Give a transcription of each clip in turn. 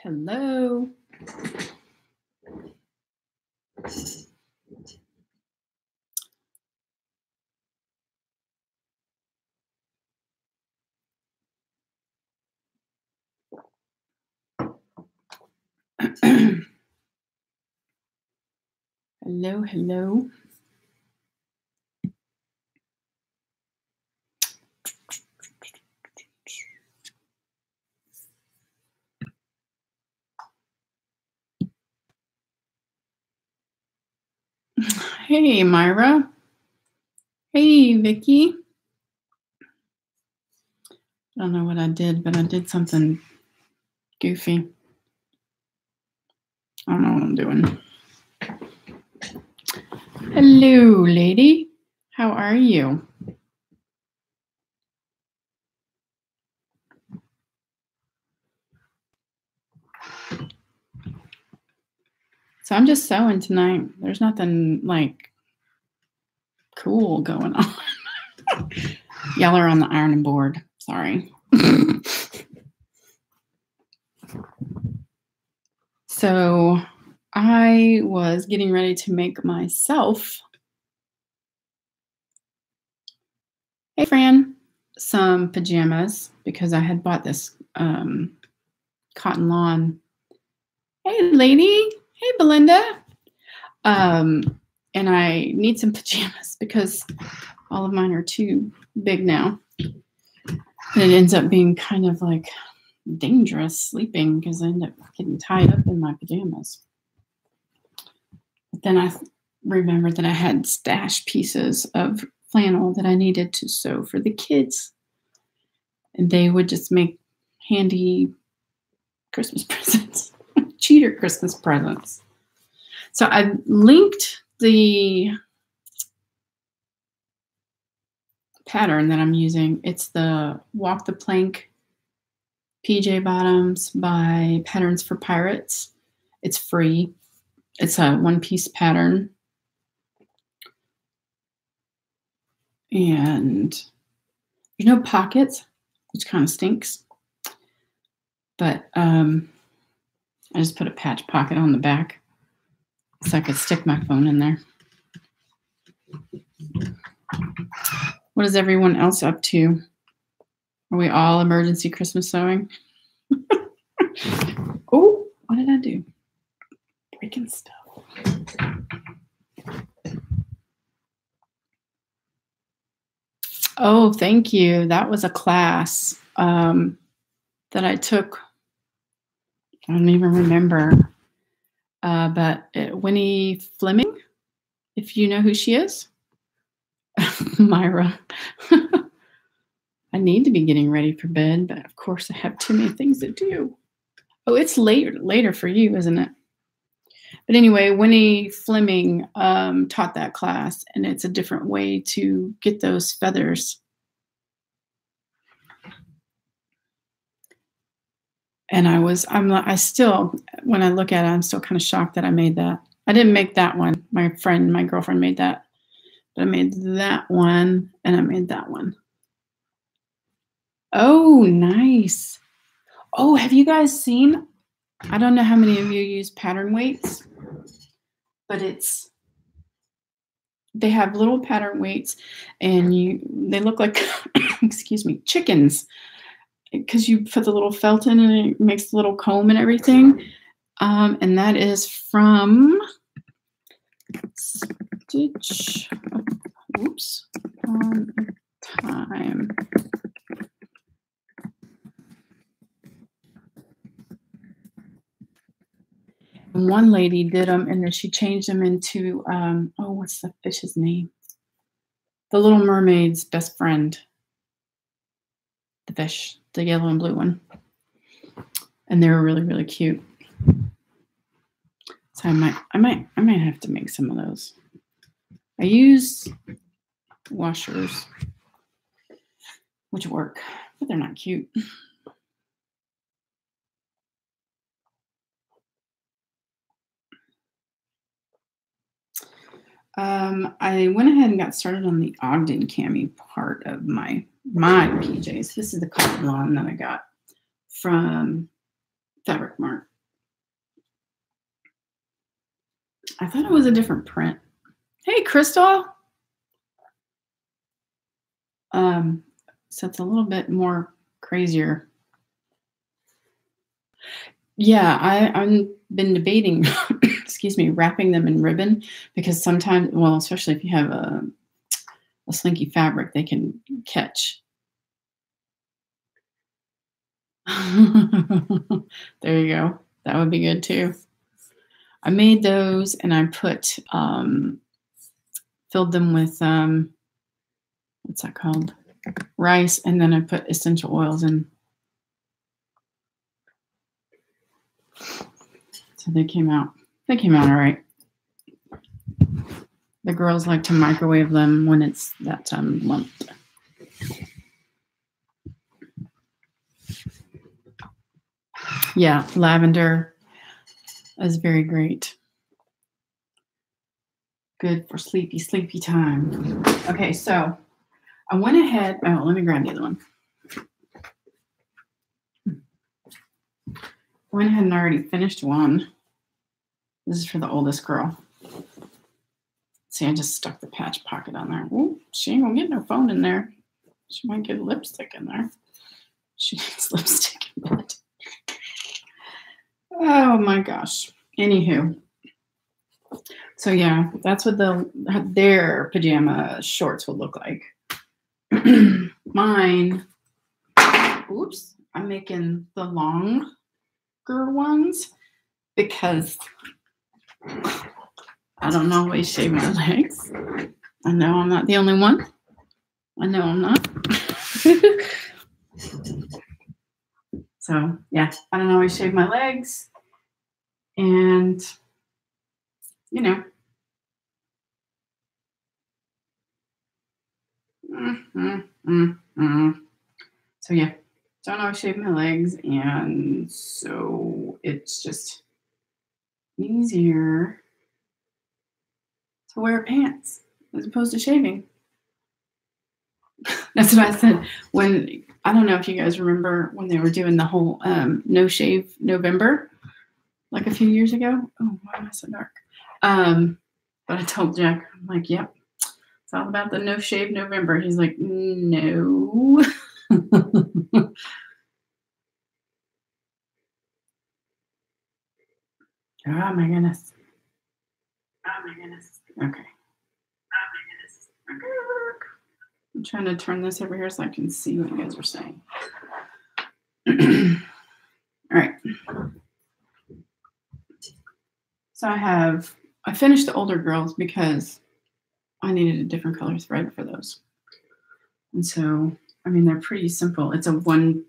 Hello. Hello, hello. Hey, Myra. Hey, Vicky. I don't know what I did, but I did something goofy. I don't know what I'm doing. Hello, lady. How are you? So I'm just sewing tonight. There's nothing like cool going on. Y'all are on the ironing board. Sorry. So I was getting ready to make myself, hey Fran, some pajamas because I had bought this cotton lawn. Hey lady, hey Belinda. And I need some pajamas because all of mine are too big now. And it ends up being kind of like dangerous sleeping because I end up getting tied up in my pajamas. But then I remembered that I had stashed pieces of flannel that I needed to sew for the kids. And they would just make handy Christmas presents, cheater Christmas presents. So I linked the pattern that I'm using. It's the Walk the Plank PJ Bottoms by Patterns for Pirates. It's free. It's a one-piece pattern. And there's no pockets, which kind of stinks. But I just put a patch pocket on the back so I could stick my phone in there. What is everyone else up to? Are we all emergency Christmas sewing? Oh, what did I do? Breaking stuff. Oh, thank you. That was a class that I took. I don't even remember. But Winnie Fleming, if you know who she is. Myra. I need to be getting ready for bed, but of course I have too many things to do. Oh, it's later for you, isn't it? But anyway, Winnie Fleming taught that class, and it's a different way to get those feathers. And I still, when I look at it, I'm still kind of shocked that I made that. I didn't make that one. My girlfriend made that. But I made that one, and I made that one. Oh, nice. Oh, have you guys seen? I don't know how many of you use pattern weights, but they have little pattern weights, and they look like, excuse me, chickens, because you put the little felt in and it makes the little comb and everything. And that is from Stitch. Oops, on Time. And one lady did them, and then she changed them into what's the fish's name? The Little Mermaid's best friend. The fish, the yellow and blue one. And they were really, really cute. So I might have to make some of those. I use washers, which work, but they're not cute. I went ahead and got started on the Ogden cami part of my PJs. This is the cotton lawn that I got from Fabric Mart. I thought it was a different print. Hey, Crystal. So it's a little bit more crazier. Yeah, I've been debating, excuse me, wrapping them in ribbon because sometimes, well, especially if you have a slinky fabric, they can catch. There you go. That would be good too. I made those and I put, filled them with, what's that called? Rice, and then I put essential oils in. So they came out all right. The girls like to microwave them when it's that month. Yeah, lavender is very great. Good for sleepy time. Okay, so I went ahead. Oh, let me grab the other one. Went ahead and already finished one. This is for the oldest girl. See, I just stuck the patch pocket on there. Ooh, she ain't gonna get no phone in there. She might get lipstick in there. She needs lipstick in bed. Oh my gosh. Anywho. So yeah, that's what their pajama shorts will look like. Mine, oops, I'm making the longer ones because I don't always shave my legs. I know I'm not the only one. I know I'm not. So yeah, I don't always shave my legs. And, you know. So yeah, don't always shave my legs. And so it's just easier to wear pants as opposed to shaving. That's what I said when, I don't know if you guys remember when they were doing the whole no shave November, like a few years ago. Oh, why am I so dark? But I told Jack, I'm like, yep, it's all about the no shave November. He's like, no. Oh my goodness. Oh my goodness. Okay. Oh my goodness. Okay. I'm trying to turn this over here so I can see what you guys are saying. All right. So I finished the older girls because I needed a different color thread for those. And so, I mean, they're pretty simple. It's a one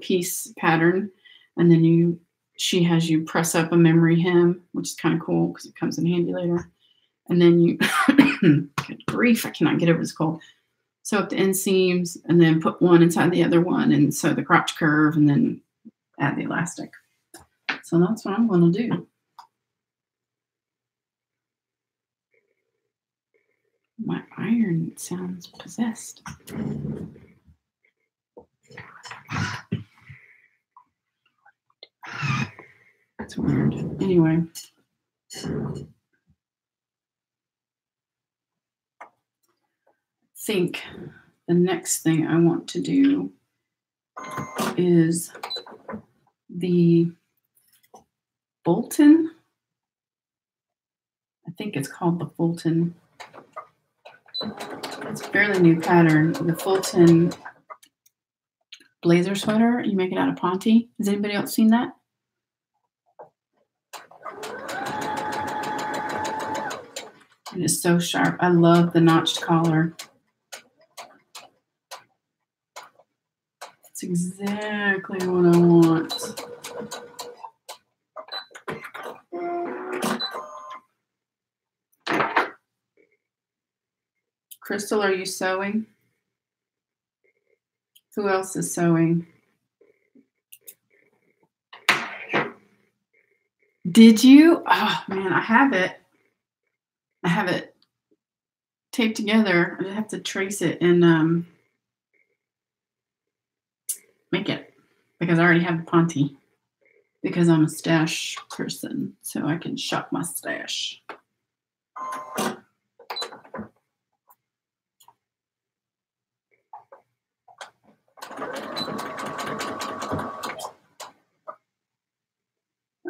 piece pattern. And then she has you press up a memory hem, which is kind of cool because it comes in handy later. And then you, good grief, I cannot get over this cold. Sew up the inseams and then put one inside the other one and sew the crotch curve and then add the elastic. So that's what I'm going to do. My iron sounds possessed. That's weird. Anyway. I think the next thing I want to do is the Fulton. I think it's called the Fulton. It's a fairly new pattern. The Fulton blazer sweater. You make it out of Ponte. Has anybody else seen that? It is so sharp. I love the notched collar. It's exactly what I want. Crystal, are you sewing? Who else is sewing? Did you? Oh, man, I have it. I have it taped together. I just have to trace it and make it because I already have the Ponte because I'm a stash person, so I can shop my stash.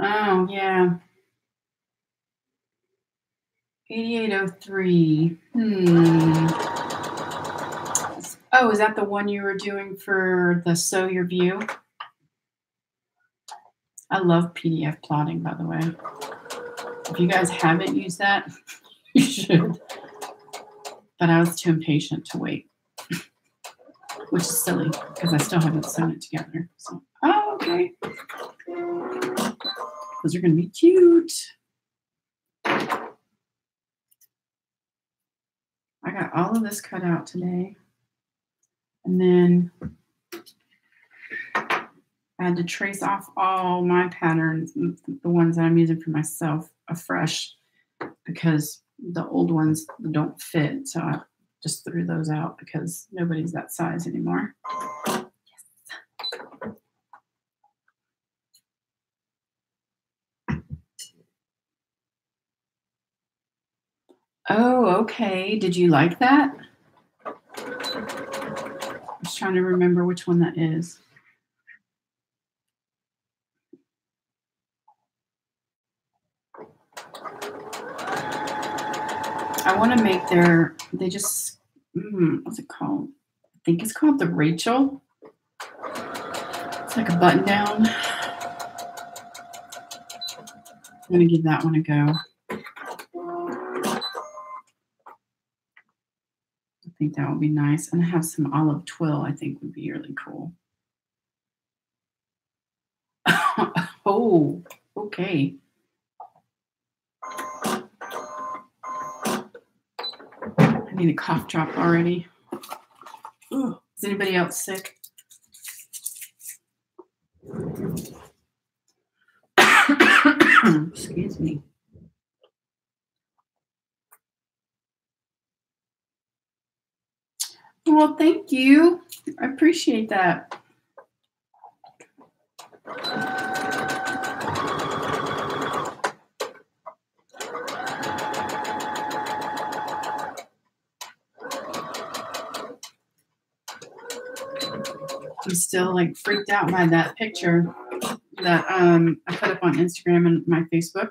Oh, yeah. 8803. Oh, is that the one you were doing for the Sew Your View? I love PDF plotting, by the way. If you guys haven't used that, you should. But I was too impatient to wait, which is silly because I still haven't sewn it together. So, oh, okay. Those are going to be cute. I got all of this cut out today. And then I had to trace off all my patterns, the ones that I'm using for myself, afresh because the old ones don't fit. So I just threw those out because nobody's that size anymore. Yes. Oh, okay. Did you like that? I was trying to remember which one that is. I want to make they just, what's it called? I think it's called the Rachel. It's like a button down. I'm going to give that one a go. I think that would be nice. And have some olive twill, I think would be really cool. Oh, okay. I need a cough drop already. Ooh, is anybody else sick? Excuse me. Well, thank you. I appreciate that. I'm still like freaked out by that picture that I put up on Instagram and my Facebook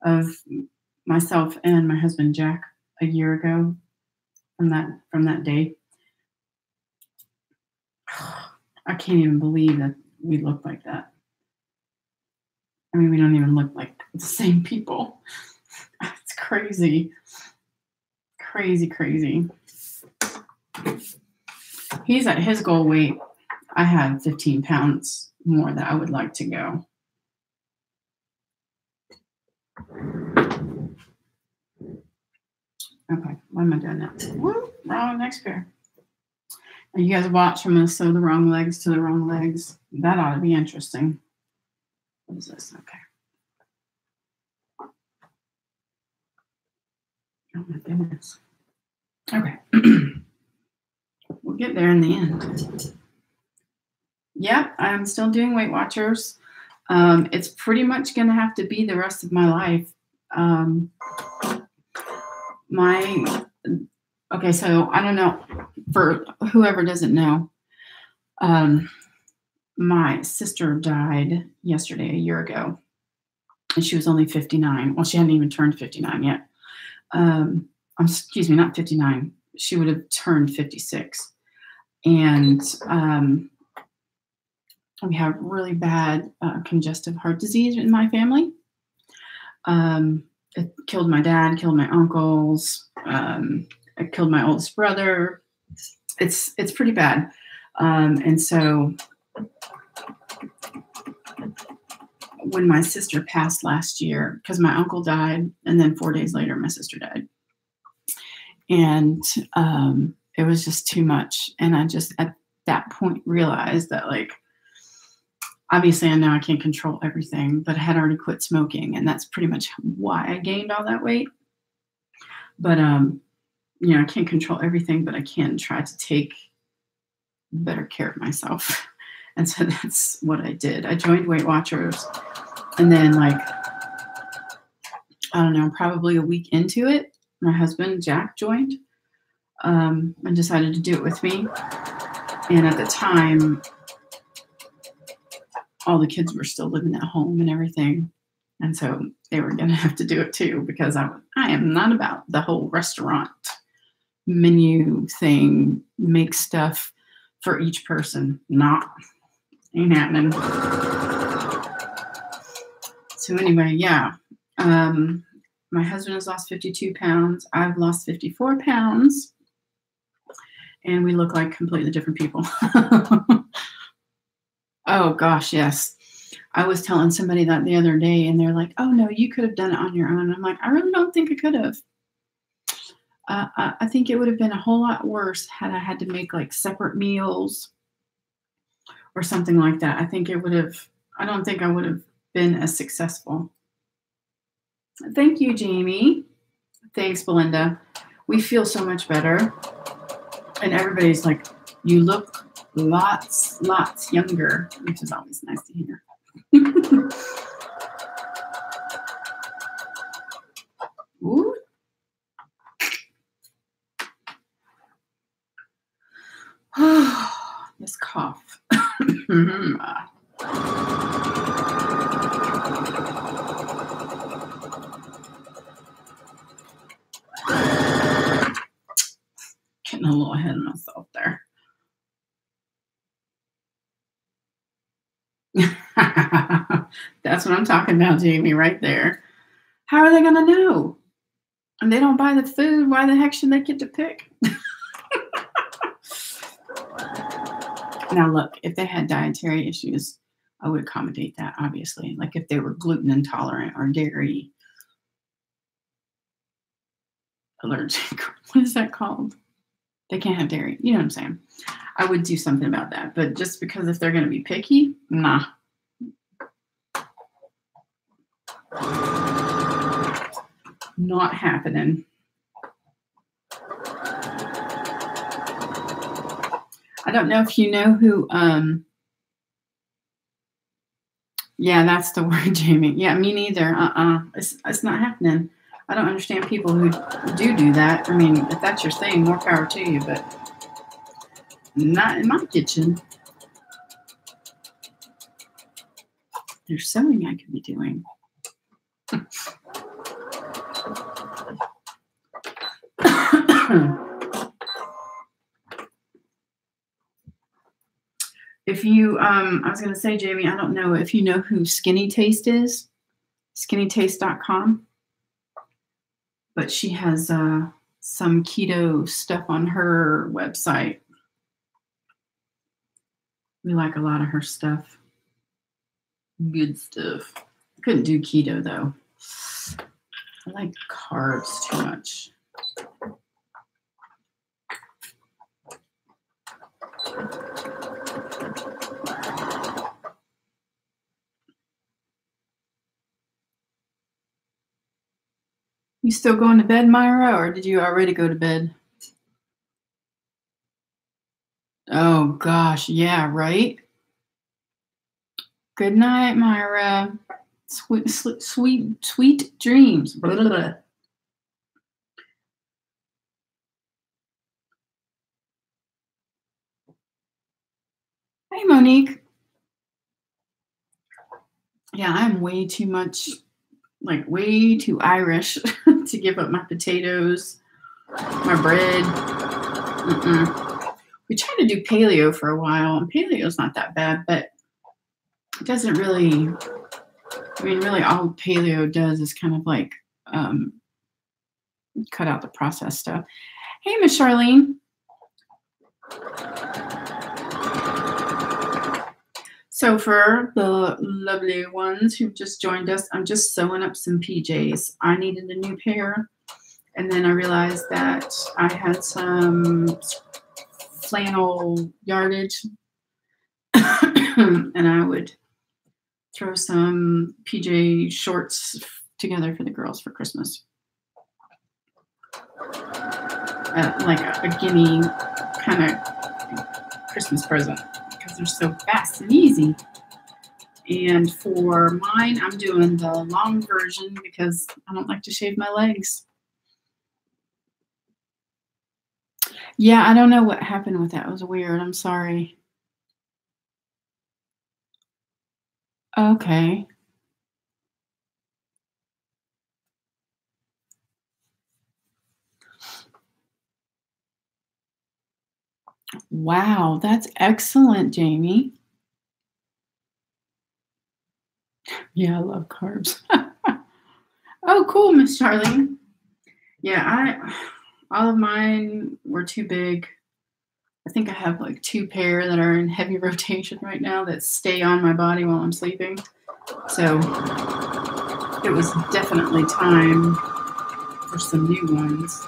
of myself and my husband Jack a year ago from that day. I can't even believe that we look like that. I mean, we don't even look like the same people. It's crazy. Crazy. He's at his goal weight. I have 15 pounds more that I would like to go. Okay, what am I doing now? Woo, wrong next pair. And you guys watch, I'm going to sew the wrong legs to the wrong legs. That ought to be interesting. What is this? Okay. Oh my goodness. Okay. We'll get there in the end. Yeah, I'm still doing Weight Watchers. It's pretty much going to have to be the rest of my life. Okay, so I don't know, for whoever doesn't know, my sister died yesterday, a year ago, and she was only 59. Well, she hadn't even turned 59 yet. Excuse me, not 59. She would have turned 56. And we have really bad congestive heart disease in my family. It killed my dad, killed my uncles. It killed my oldest brother. It's pretty bad. And so when my sister passed last year, because my uncle died, and then 4 days later, my sister died. And it was just too much. And I just, at that point, realized that, like, obviously I know I can't control everything, but I had already quit smoking. And that's pretty much why I gained all that weight. But, you know, I can't control everything, but I can try to take better care of myself. And so that's what I did. I joined Weight Watchers. And then, like, I don't know, probably a week into it, my husband, Jack, joined and decided to do it with me. And at the time, all the kids were still living at home and everything. And so they were going to have to do it too, because I am not about the whole restaurant menu thing, make stuff for each person. Ain't happening. So anyway, yeah. My husband has lost 52 pounds. I've lost 54 pounds. And we look like completely different people. Oh, gosh, yes. I was telling somebody that the other day, and they're like, oh, no, you could have done it on your own. I'm like, I really don't think I could have. I think it would have been a whole lot worse had I had to make like separate meals or something like that. I don't think I would have been as successful. Thank you, Jamie. Thanks, Belinda. We feel so much better. And everybody's like, you look lots younger, which is always nice to hear. Ooh. This cough. Getting a little ahead of myself there. That's what I'm talking about, Jamie, right there. How are they going to know? And they don't buy the food. Why the heck should they get to pick? Now, look, if they had dietary issues, I would accommodate that, obviously. Like if they were gluten intolerant or dairy allergic. What is that called? They can't have dairy. You know what I'm saying? I would do something about that. But just because if they're going to be picky, nah. Not happening. I don't know if you know who, yeah, that's the word, Jamie. Yeah, me neither. It's not happening. I don't understand people who do that. I mean, if that's your thing, more power to you, but not in my kitchen. There's sewing I could be doing. If you, I was going to say, Jamie, I don't know if you know who Skinny Taste is, skinnytaste.com, but she has some keto stuff on her website. We like a lot of her stuff. Good stuff. I couldn't do keto, though. I like carbs too much. You still going to bed, Myra, or did you already go to bed? Oh, gosh. Yeah, right? Good night, Myra. Sweet dreams. Blah, blah, blah. Hey, Monique. Yeah, I'm way too much, like way too Irish to give up my potatoes, my bread. We tried to do paleo for a while, and paleo's not that bad, but it doesn't really, I mean, really all paleo does is kind of like cut out the processed stuff. Hey, Miss Charlene. So for the lovely ones who just joined us, I'm just sewing up some PJs. I needed a new pair, and then I realized that I had some flannel yardage, and I would throw some PJ shorts together for the girls for Christmas. Like a gimme kind of Christmas present, because they're so fast and easy. And for mine, I'm doing the long version because I don't like to shave my legs. Yeah, I don't know what happened with that. It was weird. I'm sorry. Okay. Wow, that's excellent, Jamie. Yeah, I love carbs. Oh, cool, Miss Charlene. Yeah, all of mine were too big. I think I have like 2 pair that are in heavy rotation right now that stay on my body while I'm sleeping. So it was definitely time for some new ones.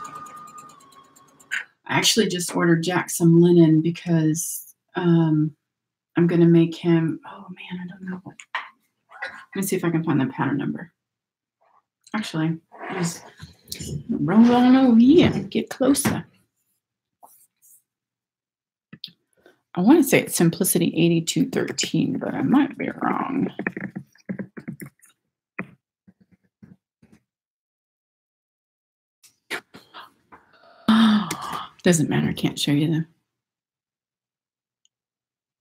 I actually just ordered Jack some linen because I'm going to make him, oh man, I don't know what. Let me see if I can find the pattern number. Actually, just roll on over here and get closer. I want to say it's Simplicity 8213, but I might be wrong. Doesn't matter. I can't show you them.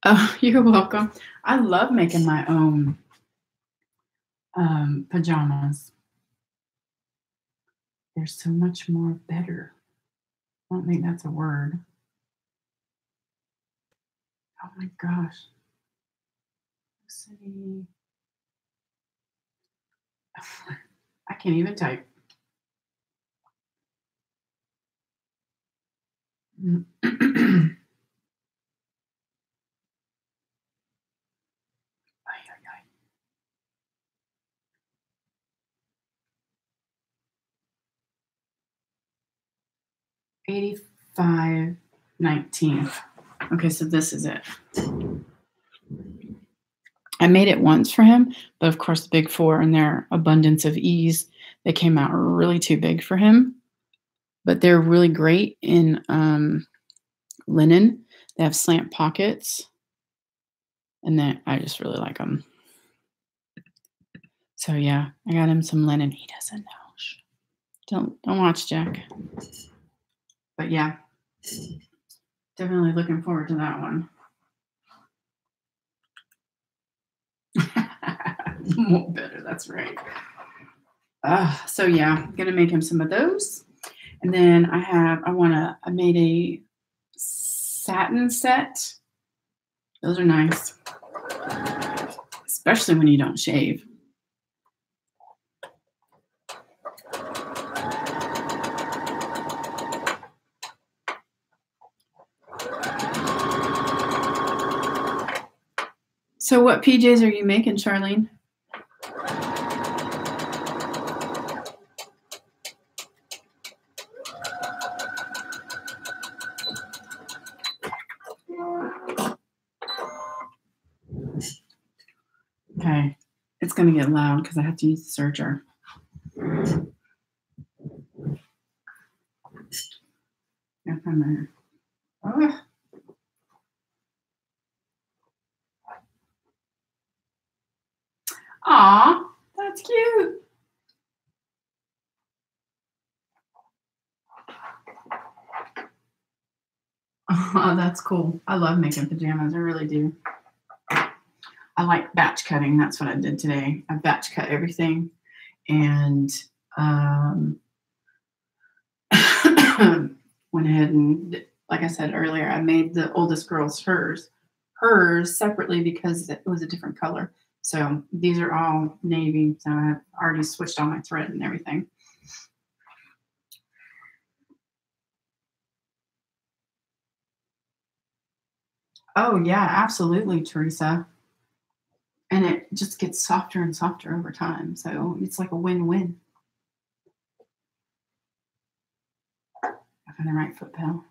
Oh, you're welcome. I love making my own pajamas. They're so much more better. I don't think that's a word. Oh my gosh. City. I can't even type. $85.19. Okay, so this is it. I made it once for him, but of course, the big 4 and their abundance of ease, they came out really too big for him. But they're really great in linen. They have slant pockets, and then I just really like them. So yeah, I got him some linen. He doesn't know. Don't watch, Jack. But yeah, definitely looking forward to that one. More better, that's right. So yeah, I'm gonna make him some of those, and then I made a satin set. Those are nice, especially when you don't shave. So what PJs are you making, Charlene? Okay, it's going to get loud because I have to use the serger. Aw, that's cute. Oh, that's cool. I love making pajamas. I really do. I like batch cutting. That's what I did today. I batch cut everything. And went ahead and, like I said earlier, I made the oldest girl's hers separately because it was a different color. So these are all navy. So I've already switched on my thread and everything. Oh yeah, absolutely, Teresa. And it just gets softer and softer over time. So it's like a win-win. I find the right foot pedal.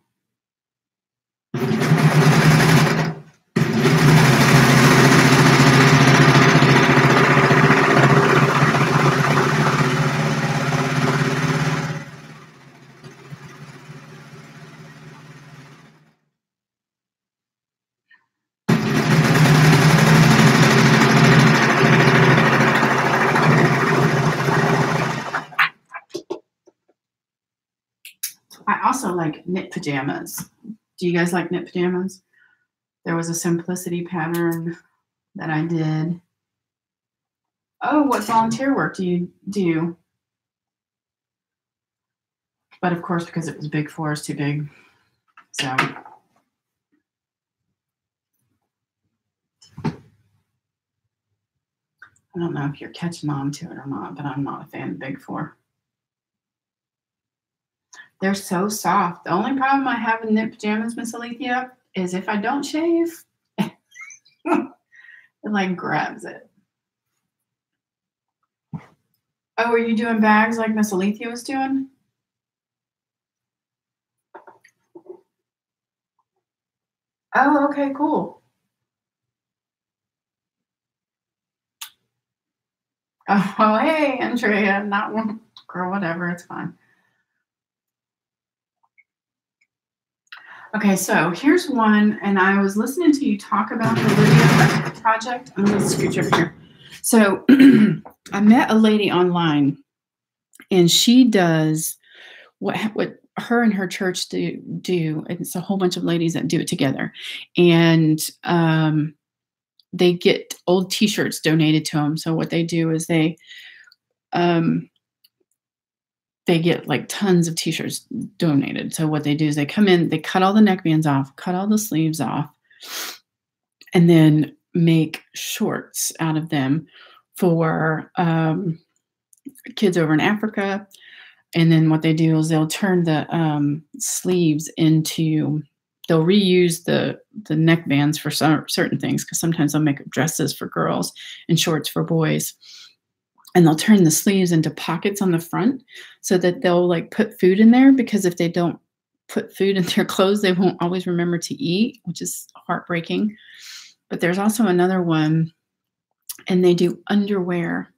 also like knit pajamas. Do you guys like knit pajamas? There was a simplicity pattern that I did. Oh, what volunteer work do you do? But of course, because it was big for us, too big. So I don't know if you're catching on to it or not, but I'm not a fan of Big Four. They're so soft. The only problem I have in knit pajamas, Miss Alethea, is if I don't shave, it like grabs it. Oh, are you doing bags like Miss Alethea was doing? Oh, okay, cool. Oh, hey, Andrea, not one girl, whatever, it's fine. Okay, so here's one, and I was listening to you talk about the Lydia project. I'm going to scooch over here. So I met a lady online, and she does what her and her church do. And it's a whole bunch of ladies that do it together, and they get old T-shirts donated to them. So what they do is they get like tons of T-shirts donated. So what they do is they come in, they cut all the neckbands off, cut all the sleeves off, and then make shorts out of them for kids over in Africa. And then what they do is they'll turn the sleeves into, they'll reuse the neckbands for certain things, because sometimes they'll make dresses for girls and shorts for boys. And they'll turn the sleeves into pockets on the front so that they'll like put food in there, because if they don't put food in their clothes, they won't always remember to eat, which is heartbreaking. But there's also another one, and they do underwear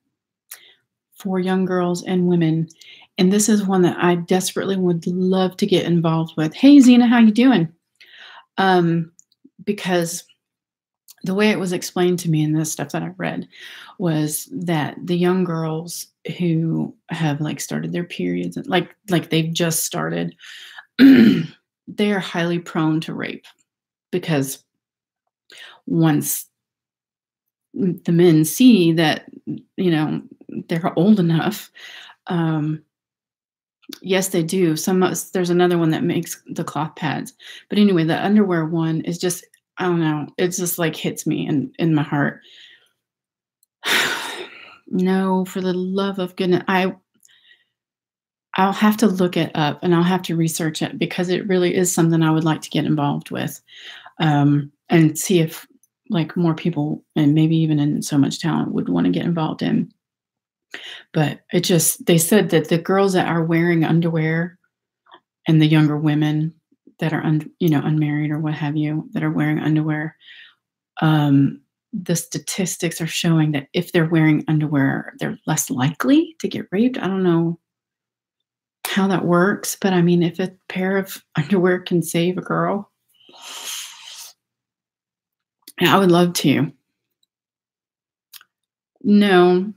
for young girls and women. And this is one that I desperately would love to get involved with. Hey, Zena, how you doing? Because the way it was explained to me in the stuff that I read was that the young girls who have like started their periods, like they've just started, they are highly prone to rape, because once the men see that, they're old enough, yes, they do. There's another one that makes the cloth pads. But anyway, the underwear one is just, I don't know. It's just like hits me in my heart. No, for the love of goodness. I'll have to look it up, and I'll have to research it, because it really is something I would like to get involved with, and see if like more people, and maybe even in So Much Talent, would want to get involved in. But they said that the girls that are wearing underwear, and the younger women that are unmarried or what have you, that are wearing underwear, the statistics are showing that if they're wearing underwear, they're less likely to get raped. I don't know how that works, but I mean, if a pair of underwear can save a girl, I would love to. No,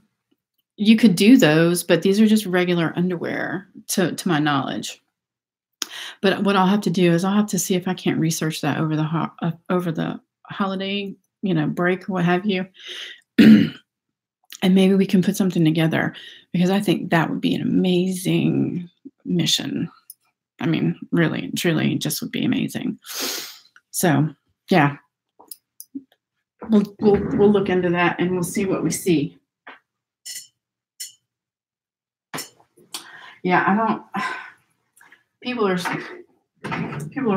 you could do those, but these are just regular underwear to my knowledge. But what I'll have to do is I'll have to see if I can't research that over the holiday, break or what have you. And maybe we can put something together, because I think that would be an amazing mission. I mean, really, truly, just would be amazing. So, yeah, we'll look into that, and we'll see what we see. Yeah, people are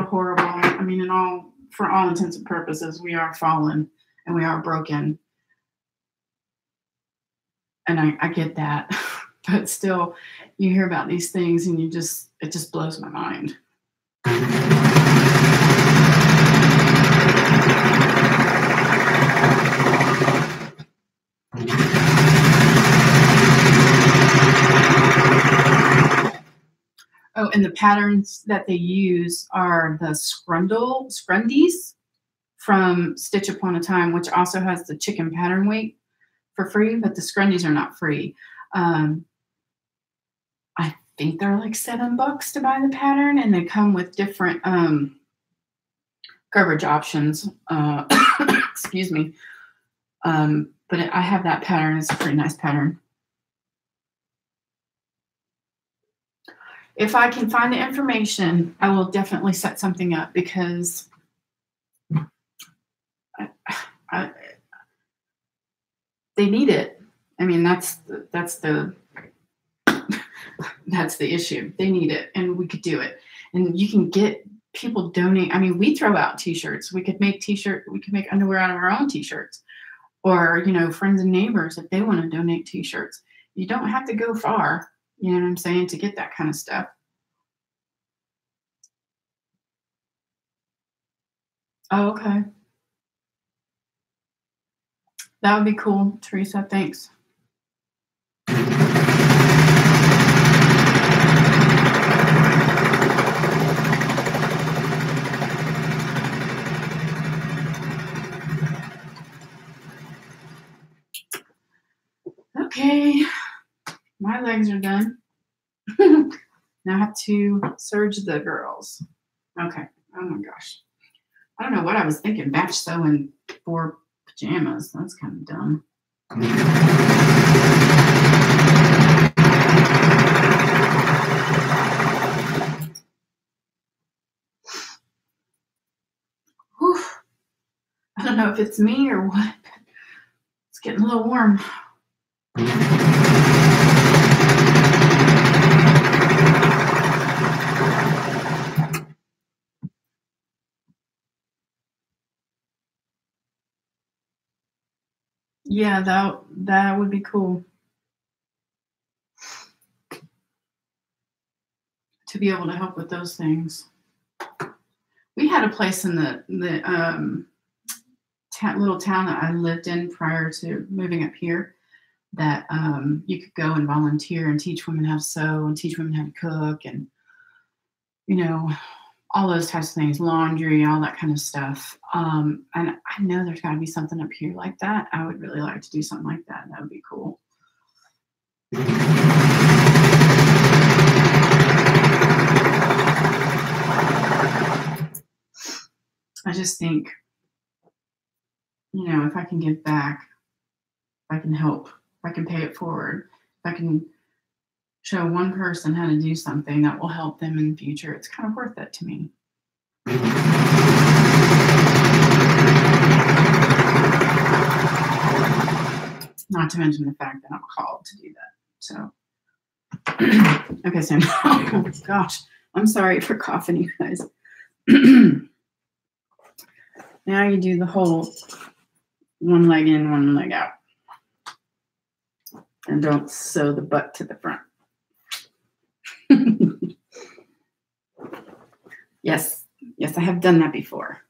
horrible. I mean, for all intents and purposes, we are fallen and we are broken. And I get that, but still, you hear about these things and it just blows my mind. Oh, and the patterns that they use are the scrundies from Stitch Upon a Time, which also has the chicken pattern weight for free, but the scrundies are not free. I think they're like $7 to buy the pattern, and they come with different coverage options. Excuse me. But I have that pattern. It's a pretty nice pattern. If I can find the information, I will definitely set something up, because they need it. I mean, that's the issue. They need it, and we could do it. And you can get people donate. I mean, we throw out T-shirts. We could make We could make underwear out of our own T-shirts, or friends and neighbors, if they want to donate T-shirts. You don't have to go far. You know what I'm saying, to get that kind of stuff. Oh, okay. That would be cool, Teresa. Thanks. Okay, my legs are done. Now I have to serge the girls. Okay. Oh my gosh. I don't know what I was thinking. Batch sewing for pajamas. That's kind of dumb. Whew. I don't know if it's me or what, but it's getting a little warm. Yeah, that would be cool to be able to help with those things. We had a place in the little town that I lived in prior to moving up here, that you could go and volunteer and teach women how to sew and teach women how to cook, and all those types of things, laundry, all that kind of stuff. And I know there's got to be something up here like that. I would really like to do something like that. That would be cool. I just think, if I can give back, if I can help, if I can pay it forward, if I can show one person how to do something that will help them in the future, it's kind of worth it to me. Not to mention the fact that I'm called to do that. So, okay, so oh gosh, I'm sorry for coughing, you guys. Now you do the whole one leg in, one leg out. And don't sew the butt to the front. Yes, I have done that before.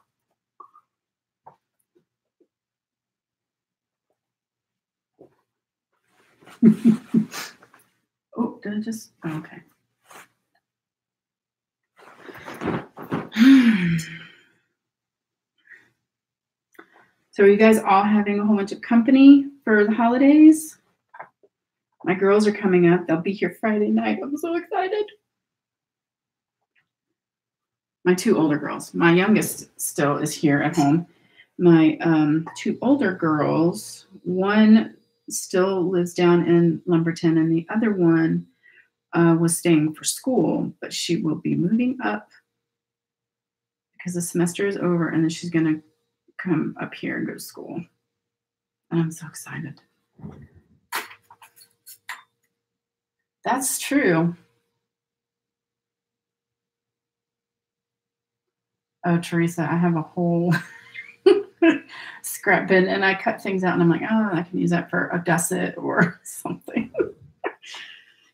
Oh, did I just? Oh, okay. So are you guys all having a whole bunch of company for the holidays? My girls are coming up. They'll be here Friday night. I'm so excited. My two older girls. My youngest still is here at home. My two older girls, one still lives down in Lumberton, and the other one was staying for school, but she will be moving up because the semester is over, and then she's going to come up here and go to school. And I'm so excited. That's true. Oh, Teresa, I have a whole scrap bin, and I cut things out, and I'm like, oh, I can use that for a gusset or something.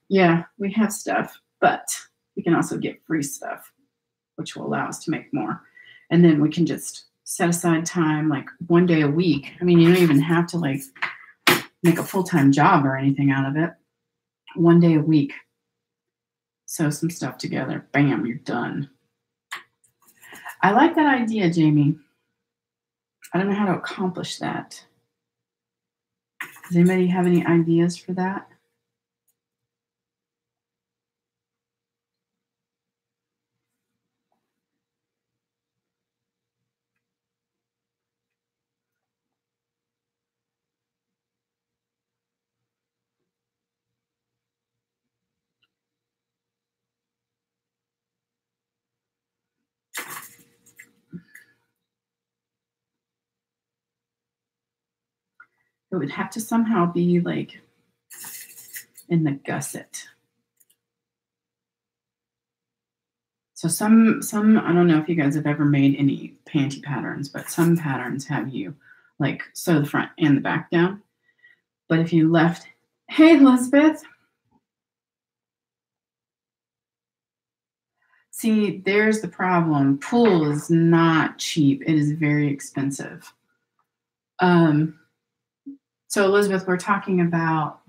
Yeah, we have stuff, but we can also get free stuff, which will allow us to make more. And then we can just set aside time, like one day a week. I mean, you don't even have to like make a full-time job or anything out of it. One day a week. Sew some stuff together. Bam, you're done. I like that idea, Jamie. I don't know how to accomplish that. Does anybody have any ideas for that? It would have to somehow be like in the gusset. So some I don't know if you guys have ever made any panty patterns, but some patterns have you like sew the front and the back down. But if you left, hey Elizabeth, see, there's the problem. Pool is not cheap. It is very expensive. So Elizabeth, we're talking about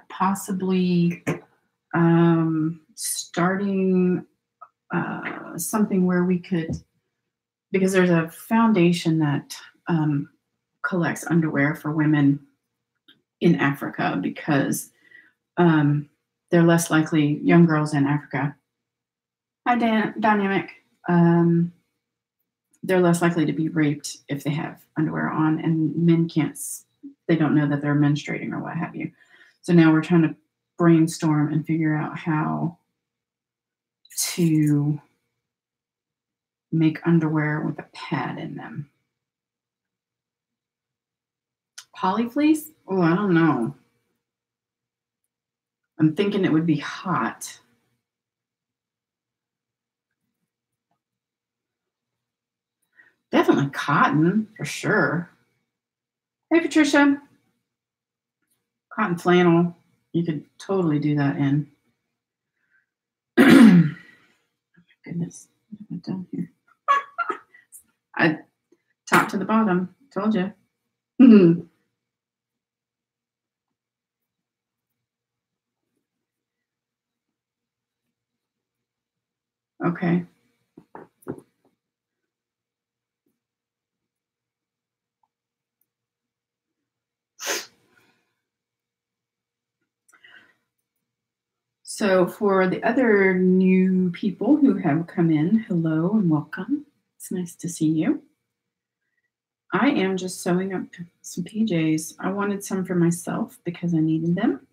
possibly starting something where we could, because there's a foundation that collects underwear for women in Africa because they're less likely, young girls in Africa. Hi, Dynamic. They're less likely to be raped if they have underwear on, and men can't, they don't know that they're menstruating or what have you. So now we're trying to brainstorm and figure out how to make underwear with a pad in them. Polyfleece? Oh, I don't know. I'm thinking it would be hot. Definitely cotton, for sure. Hey, Patricia. Cotton flannel. You could totally do that in. Oh, my goodness. What have I done here? I top to the bottom. Told you. Okay. So for the other new people who have come in, hello and welcome. It's nice to see you. I am just sewing up some PJs. I wanted some for myself because I needed them.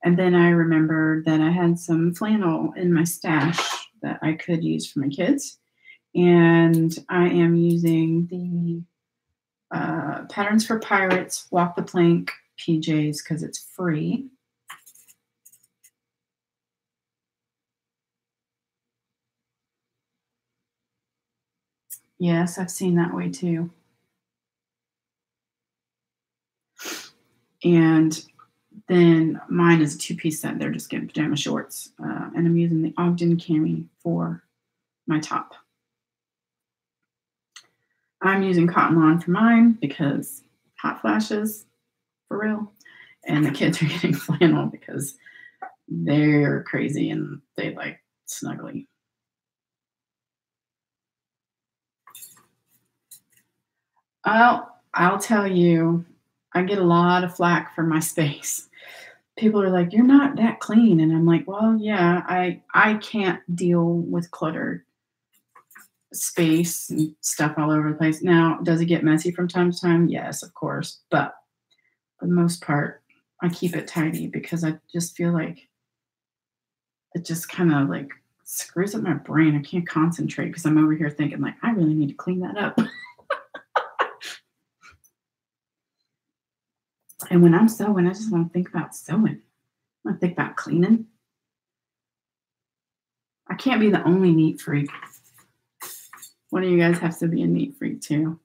And then I remembered that I had some flannel in my stash that I could use for my kids. And I am using the Patterns for Pirates Walk the Plank PJs because it's free. Yes, I've seen that way too. And then mine is a two-piece set. They're just getting pajama shorts. And I'm using the Ogden cami for my top. I'm using cotton lawn for mine because hot flashes, for real. And the kids are getting flannel because they're crazy and they like snuggly. I'll tell you, I get a lot of flack for my space. People are like, "You're not that clean," and I'm like, "Well, yeah, I can't deal with cluttered space and stuff all over the place." Now, does it get messy from time to time? Yes, of course, but for the most part, I keep it tidy because I just feel like it just kind of like screws up my brain. I can't concentrate because I'm over here thinking like, I really need to clean that up. And when I'm sewing, I just want to think about sewing. I want to think about cleaning. I can't be the only neat freak. One of you guys has to be a neat freak too.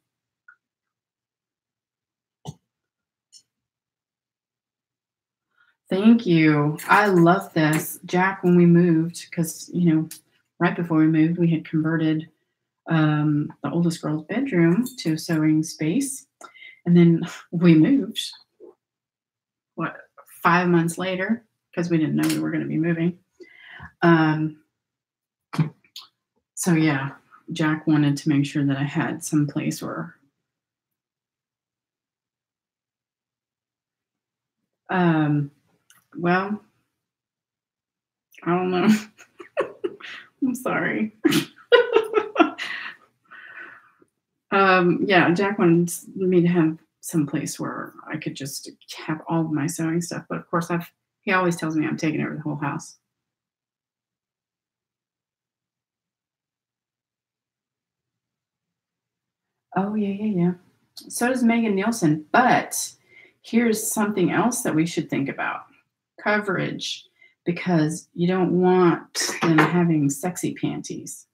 Thank you. I love this. Jack, when we moved, because, you know, right before we moved, we had converted the oldest girl's bedroom to a sewing space. And then we moved, 5 months later, because we didn't know we were going to be moving. So, yeah, Jack wanted to make sure that I had some place where well, I don't know. I'm sorry. Yeah, Jack wanted me to have some place where I could just have all of my sewing stuff. But of course, he always tells me I'm taking over the whole house. Oh, yeah. So does Megan Nielsen. But Here's something else that we should think about. Coverage, because you don't want them having sexy panties.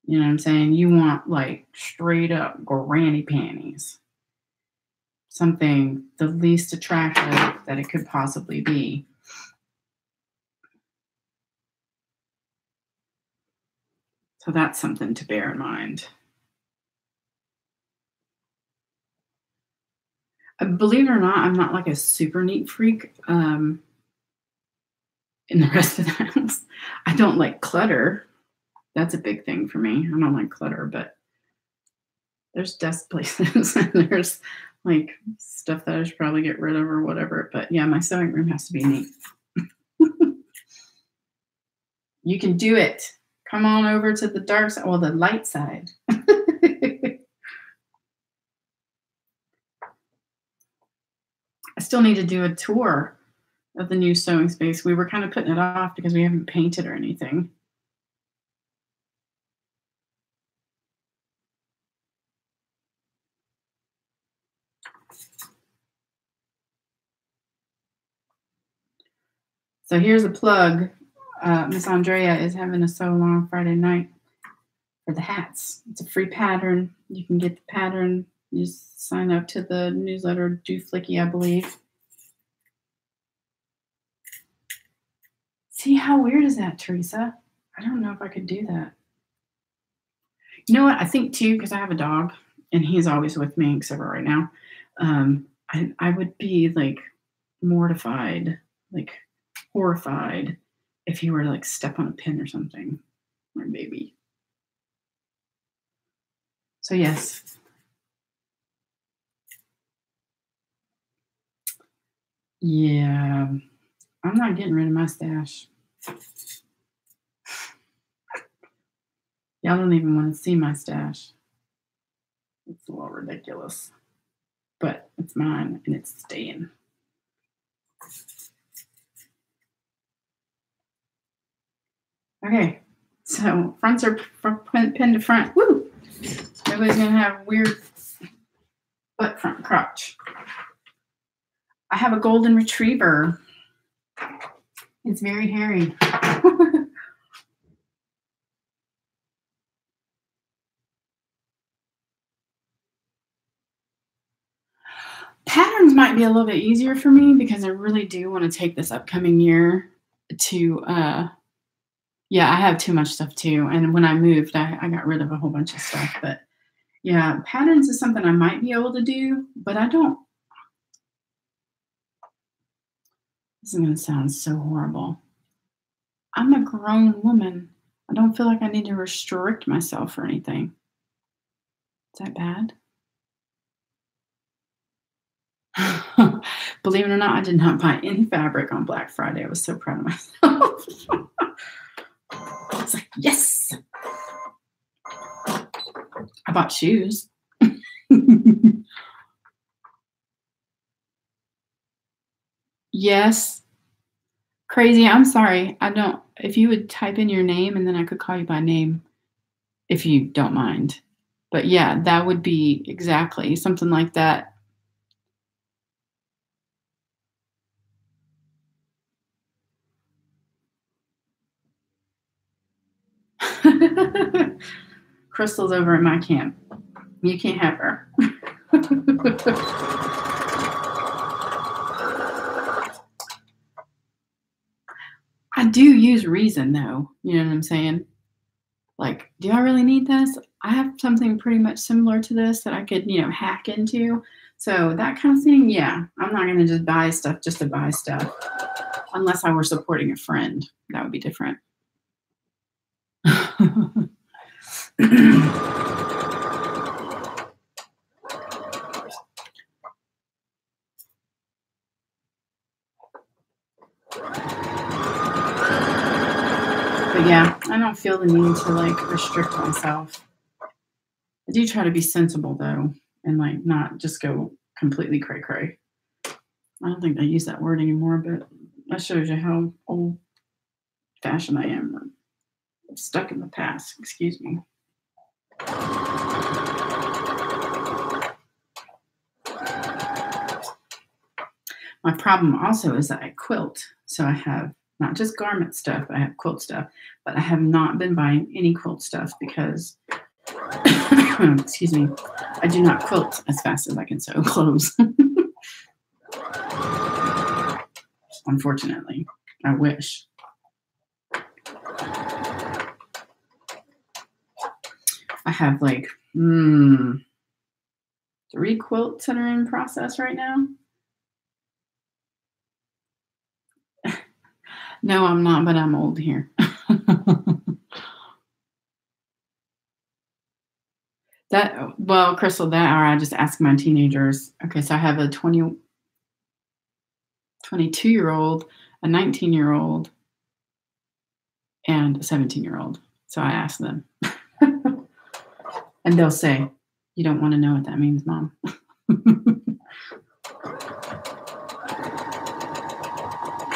You know what I'm saying? You want like straight up granny panties. Something the least attractive that it could possibly be. So that's something to bear in mind. Believe it or not, I'm not like a super neat freak in the rest of the house. I don't like clutter. That's a big thing for me. I don't like clutter, but there's desk places and there's like stuff that I should probably get rid of or whatever. But yeah, my sewing room has to be neat. You can do it. Come on over to the dark side, well, the light side. I still need to do a tour of the new sewing space. We were kind of putting it off because we haven't painted or anything. So here's a plug. Miss Andrea is having a sewalong Friday night for the hats. It's a free pattern. You can get the pattern. You just sign up to the newsletter, Do Flicky, I believe. See, how weird is that, Teresa? I don't know if I could do that. You know what? I think too, because I have a dog and he's always with me, except for right now. I would be like mortified, like horrified if he were to like step on a pin or something, my baby. So yes. Yeah, I'm not getting rid of my stash. Y'all don't even want to see my stash. It's a little ridiculous, but it's mine and it's staying. Okay, so fronts are pinned to front. Woo! Nobody's gonna have weird butt front crotch. I have a golden retriever. It's very hairy. Patterns might be a little bit easier for me because I really do want to take this upcoming year to yeah, I have too much stuff too. And when I moved, I got rid of a whole bunch of stuff. But yeah, patterns is something I might be able to do, but I don't. This is going to sound so horrible. I'm a grown woman. I don't feel like I need to restrict myself or anything. Is that bad? Believe it or not, I did not buy any fabric on Black Friday. I was so proud of myself. I was like, yes. I bought shoes. Yes. Crazy. I'm sorry. I don't. If you would type in your name and then I could call you by name, if you don't mind. But yeah, that would be exactly something like that. Crystal's over at my camp. You can't have her. I do use reason though. You know what I'm saying? Like, do I really need this? I have something pretty much similar to this that I could, hack into. So that kind of thing, yeah. I'm not going to just buy stuff just to buy stuff. Unless I were supporting a friend. That would be different. But yeah, I don't feel the need to like restrict myself. I do try to be sensible though, and like not just go completely cray cray. I don't think I use that word anymore, but that shows you how old fashioned I am. I'm stuck in the past. Excuse me. My problem also is that I quilt. So I have not just garment stuff, I have quilt stuff, but I have not been buying any quilt stuff because, excuse me, I do not quilt as fast as I can sew clothes. Unfortunately, I wish. I have like 3 quilts that are in process right now. No, I'm not, but I'm old here. Well, Crystal, that or I just ask my teenagers. Okay, so I have a 22-year-old, a 19-year-old, and a 17-year-old. So I ask them. And they'll say, "You don't want to know what that means, Mom."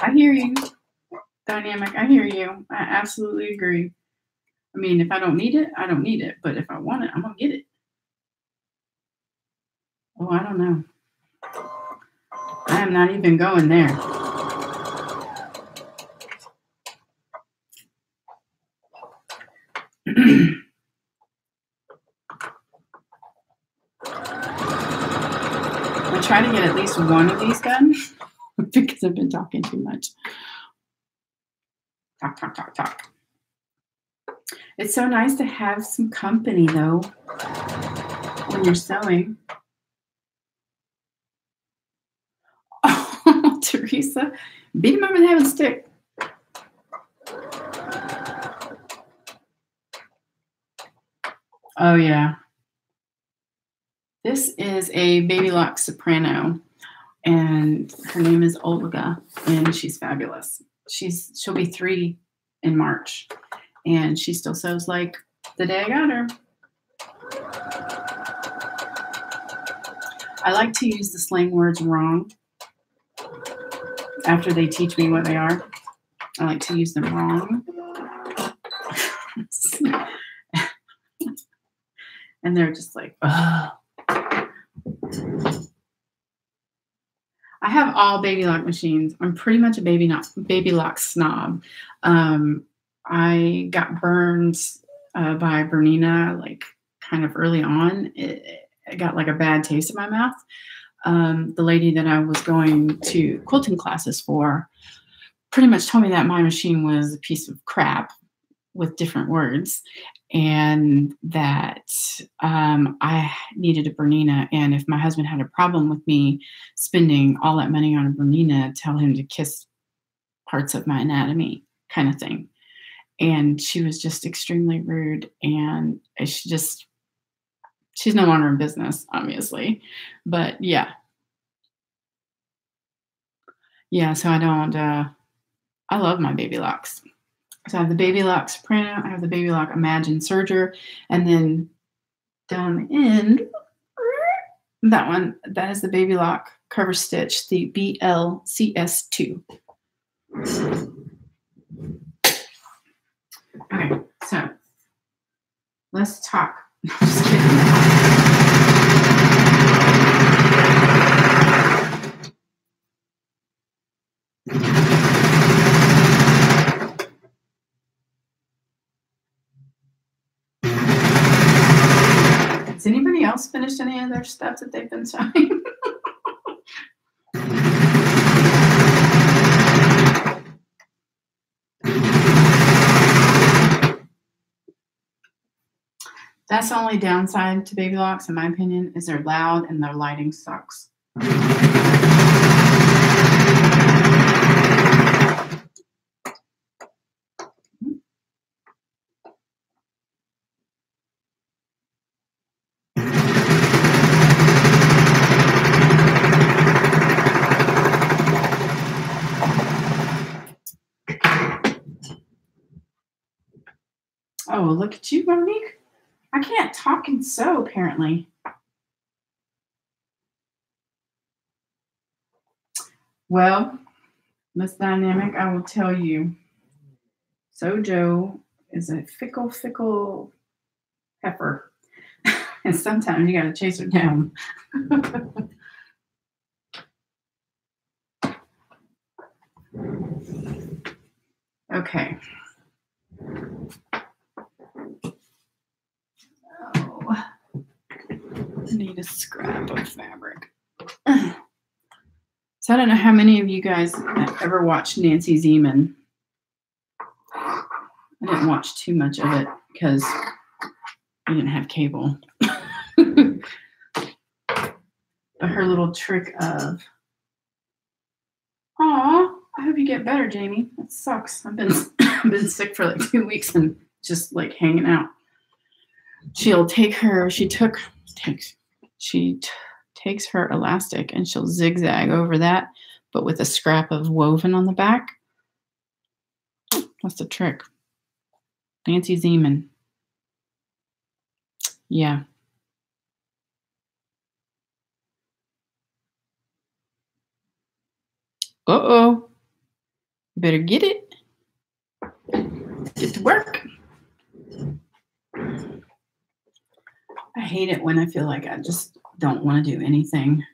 I hear you, Dynamic. I hear you. I absolutely agree. I mean, if I don't need it, I don't need it. But if I want it, I'm going to get it. Oh, I don't know. I am not even going there. I try to get at least one of these done because I've been talking too much. Talk. It's so nice to have some company, though, when you're sewing. Oh, Teresa, beat him over the head with a stick. Oh, yeah. This is a baby lock soprano, and her name is Olga, and she's fabulous. She'll be 3 in March, and she still sews like the day I got her. I like to use the slang words wrong after they teach me what they are. I like to use them wrong. And they're just like, ugh. I have all baby lock machines. I'm pretty much a baby lock snob. I got burned by Bernina like kind of early on. It got like a bad taste in my mouth. The lady that I was going to quilting classes for pretty much told me that my machine was a piece of crap with different words, and that I needed a Bernina. And if my husband had a problem with me spending all that money on a Bernina, tell him to kiss parts of my anatomy, kind of thing. And she was just extremely rude, and she's no longer in business, obviously. But yeah. So I don't. I love my baby locks. So I have the baby lock soprano, I have the baby lock Imagine Serger, and then down the end, that is the baby lock cover stitch, the BLCS2. Okay, so let's talk. Just kidding. Has anybody else finished any of their stuff that they've been sewing? That's the only downside to baby locks, in my opinion, is they're loud and their lighting sucks. Oh, look at you, Monique. I can't talk and sew, apparently. Well, Miss Dynamic, I will tell you, Sojo is a fickle pepper. And sometimes you got to chase her down. Okay. Oh, I need a scrap of fabric. So I don't know how many of you guys ever watched Nancy Zeman. I didn't watch too much of it because I didn't have cable. But her little trick of, aw, I hope you get better, Jamie. That sucks. I've been sick for like 2 weeks and just like hanging out. She'll take her, she takes her elastic and she'll zigzag over that, but with a scrap of woven on the back. That's the trick. Nancy Zeman. Yeah. Uh-oh. You better get it. Get to work. I hate it when I feel like I just don't want to do anything.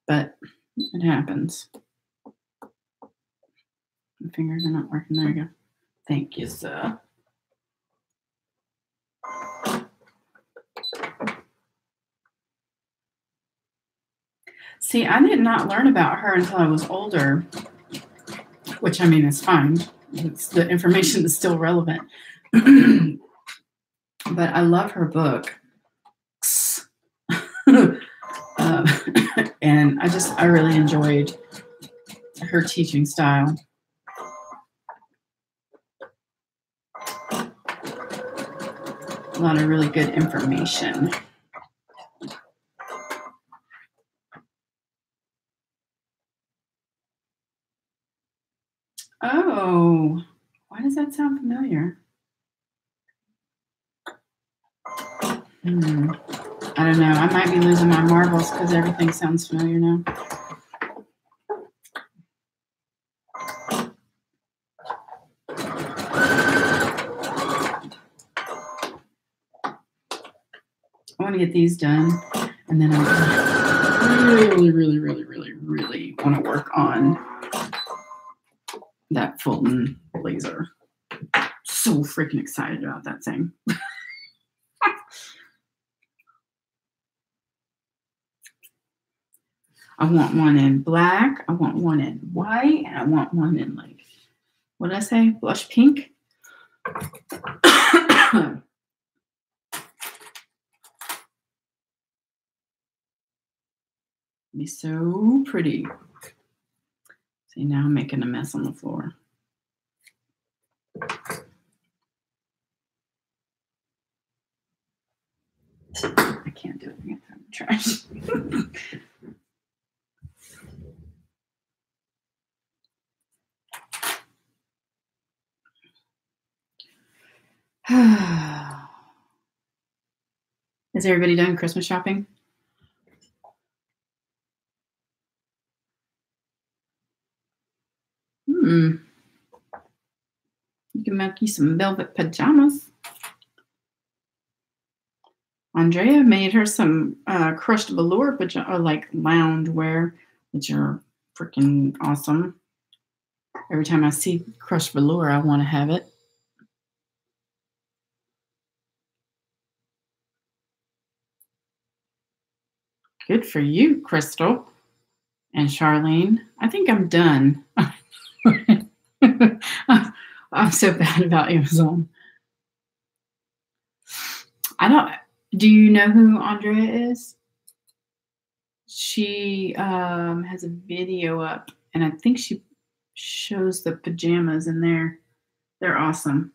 But it happens. My fingers are not working. There you go. Thank you, sir. See, I did not learn about her until I was older, which I mean is fine. The information is still relevant. But I love her book. And I really enjoyed her teaching style. A lot of really good information. Oh, why does that sound familiar? I don't know. I might be losing my marbles because everything sounds familiar now. I want to get these done, and then I really want to work on that Fulton blazer. So freaking excited about that thing. I want one in black. I want one in white. And I want one in like, what did I say? Blush pink. Be so pretty. See, now I'm making a mess on the floor. I can't do it. I have to trash. Is everybody done Christmas shopping? You can make you some velvet pajamas. Andrea made her some crushed velour pajama, like lounge wear, which are freaking awesome. Every time I see crushed velour, I want to have it. Good for you, Crystal and Charlene. I think I'm done. I'm so bad about Amazon. Do you know who Andrea is? She has a video up, and I think she shows the pajamas in there. They're awesome.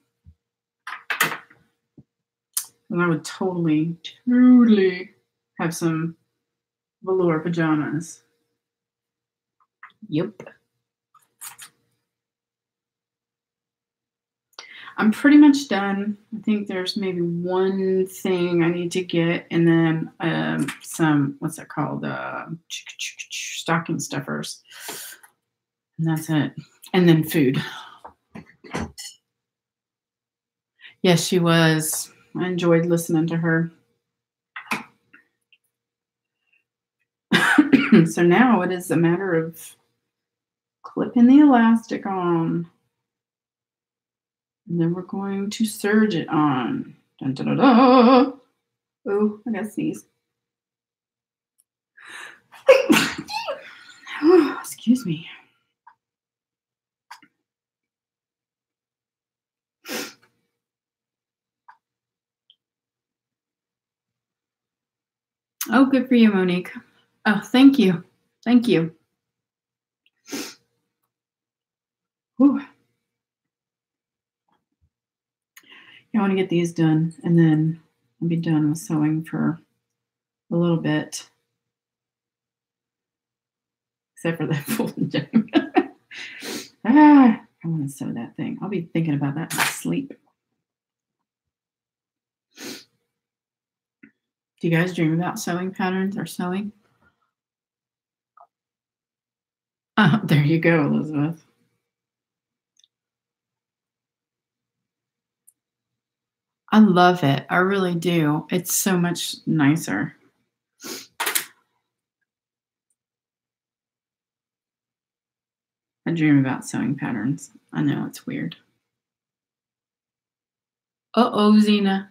And I would totally have some velour pajamas. Yep. I'm pretty much done. I think there's maybe one thing I need to get, and then some, what's that called? Stocking stuffers. And that's it. And then food. Yes, she was. I enjoyed listening to her. So now it is a matter of clipping the elastic on. And then we're going to serge it on. Dun, dun, dun, dun. Oh, I got to sneeze. Oh, excuse me. Oh, good for you, Monique. Oh, thank you. Thank you. Whew. I want to get these done, and then I'll be done with sewing for a little bit. Except for that folding down. I want to sew that thing. I'll be thinking about that in my sleep. Do you guys dream about sewing patterns or sewing? There you go, Elizabeth. I love it. I really do. It's so much nicer. I dream about sewing patterns. I know it's weird. Uh-oh, Zena.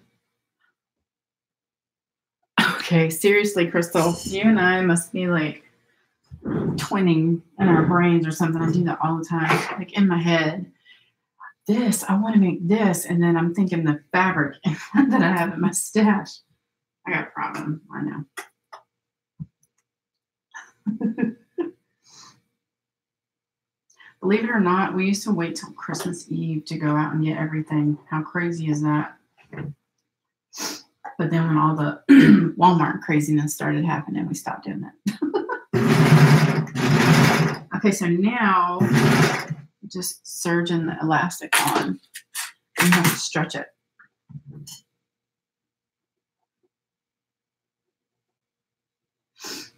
Okay, seriously, Crystal, you and I must be like twinning in our brains or something. I do that all the time, like in my head. This, I want to make this, and then I'm thinking the fabric that I have in my stash. I got a problem, I know. Believe it or not, we used to wait till Christmas Eve to go out and get everything. How crazy is that? But then when all the Walmart craziness started happening, we stopped doing that. Okay, so now just serging the elastic on and have to stretch it.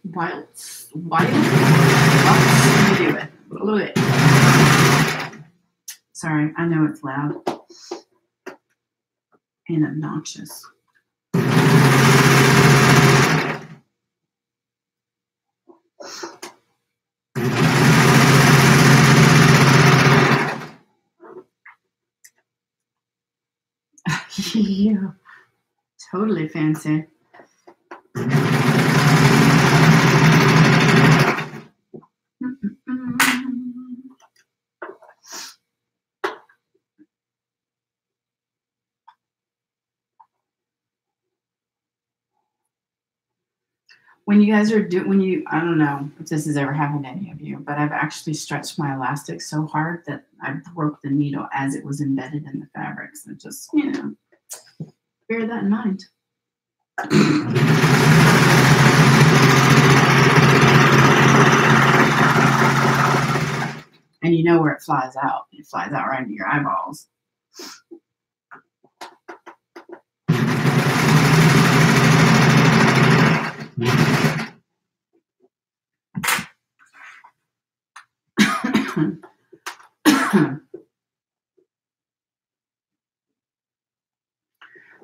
Whilst you do it. Sorry, I know it's loud and obnoxious. Yeah, totally fancy. When you guys are I don't know if this has ever happened to any of you, but I've actually stretched my elastic so hard that I broke the needle as it was embedded in the fabric. So just, bear that in mind. And you know where it flies out. It flies out right into your eyeballs.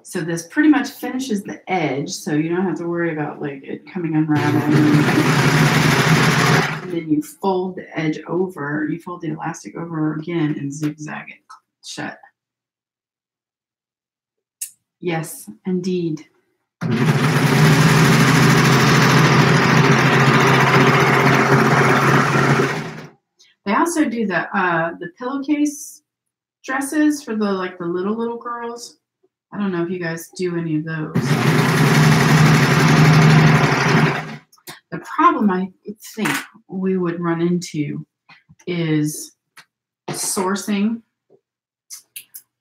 So this pretty much finishes the edge, so you don't have to worry about like it coming unraveled. And then you fold the edge over, you fold the elastic over again and zigzag it shut. Yes, indeed. They also do the pillowcase dresses for the little girls. I don't know if you guys do any of those. The problem I think we would run into is sourcing.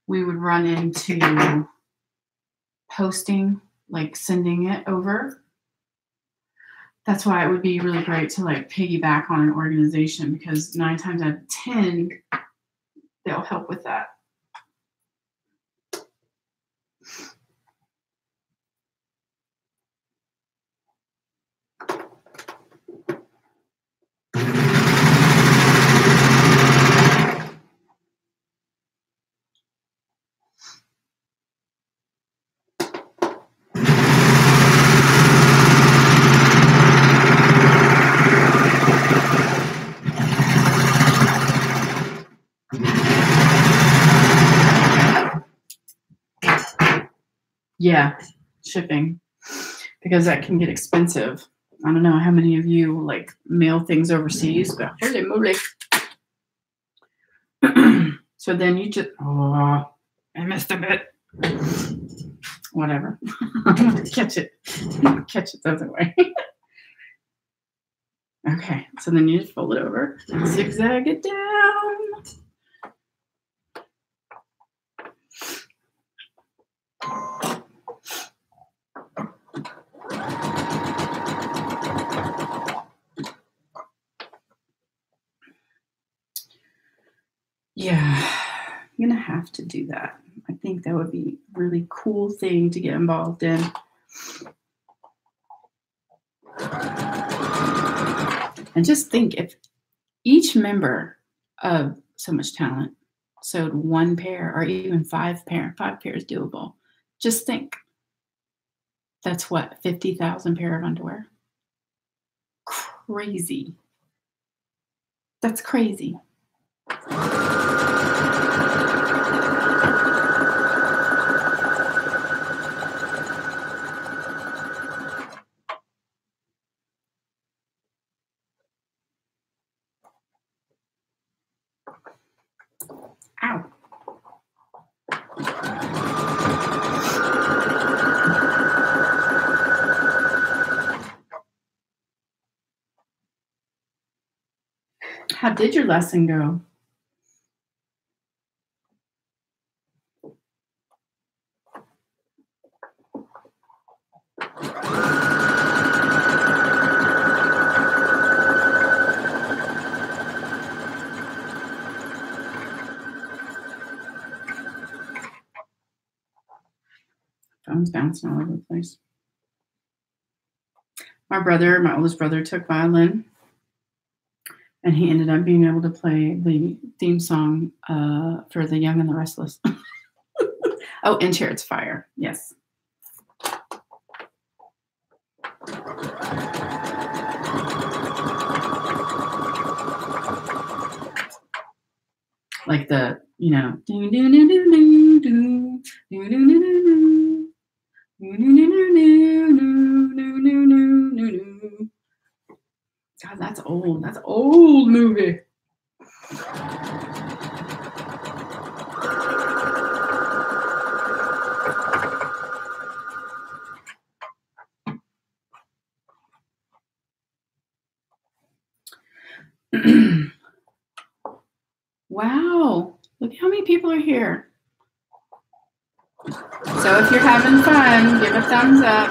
We would run into posting, like sending it over. That's why it would be really great to like piggyback on an organization, because 9 times out of 10, they'll help with that. Yeah, shipping, because that can get expensive. I don't know how many of you like mail things overseas, but holy moly. So then you just, oh, I missed a bit. Whatever. I'm going to catch it. Catch it the other way. Okay, so then you just fold it over, zigzag it down. Yeah, I'm gonna have to do that. I think that would be a really cool thing to get involved in. And just think, if each member of So Much Talent sewed one pair or even five pairs doable. Just think, that's what, 50,000 pair of underwear? Crazy. That's crazy. Ow. How did your lesson go? Phone's bouncing all over the place. My oldest brother, took violin, and he ended up being able to play the theme song for The Young and the Restless. Oh, and Chariots of Fire. Yes. Like the, you know, God, that's old. That's old movie. Wow, look how many people are here. So if you're having fun, give a thumbs up.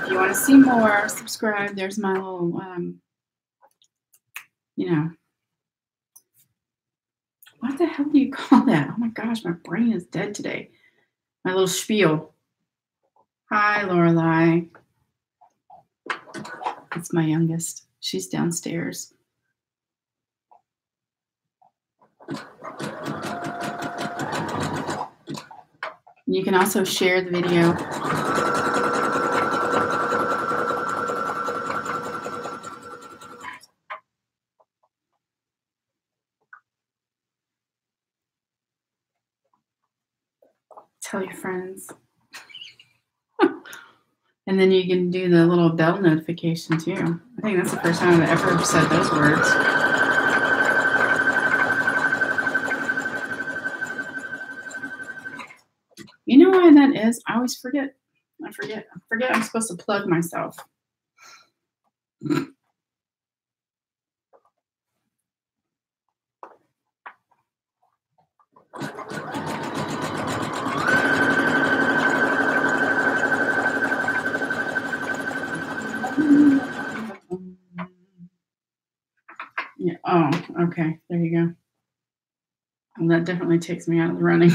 If you want to see more, subscribe. There's my little, you know, what the hell do you call that? Oh my gosh, my brain is dead today. My little spiel. Hi, Lorelei. It's my youngest. She's downstairs. You can also share the video. Tell your friends. And then you can do the little bell notification too. I think that's the first time I've ever said those words. You know why that is? I always forget. I forget I'm supposed to plug myself. Yeah. Oh, okay. There you go. Well, that definitely takes me out of the running.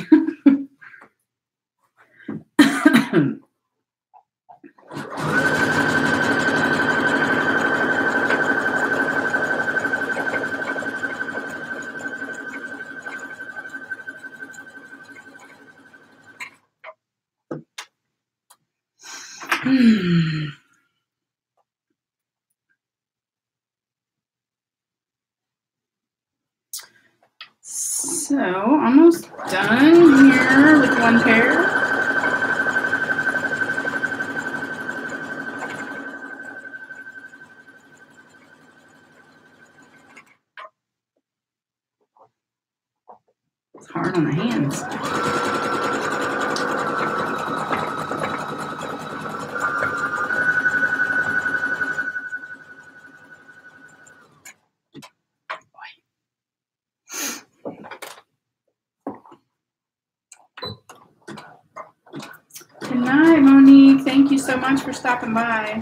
So almost done here with one pair. It's hard on the hands. Good night, Monique. Thank you so much for stopping by.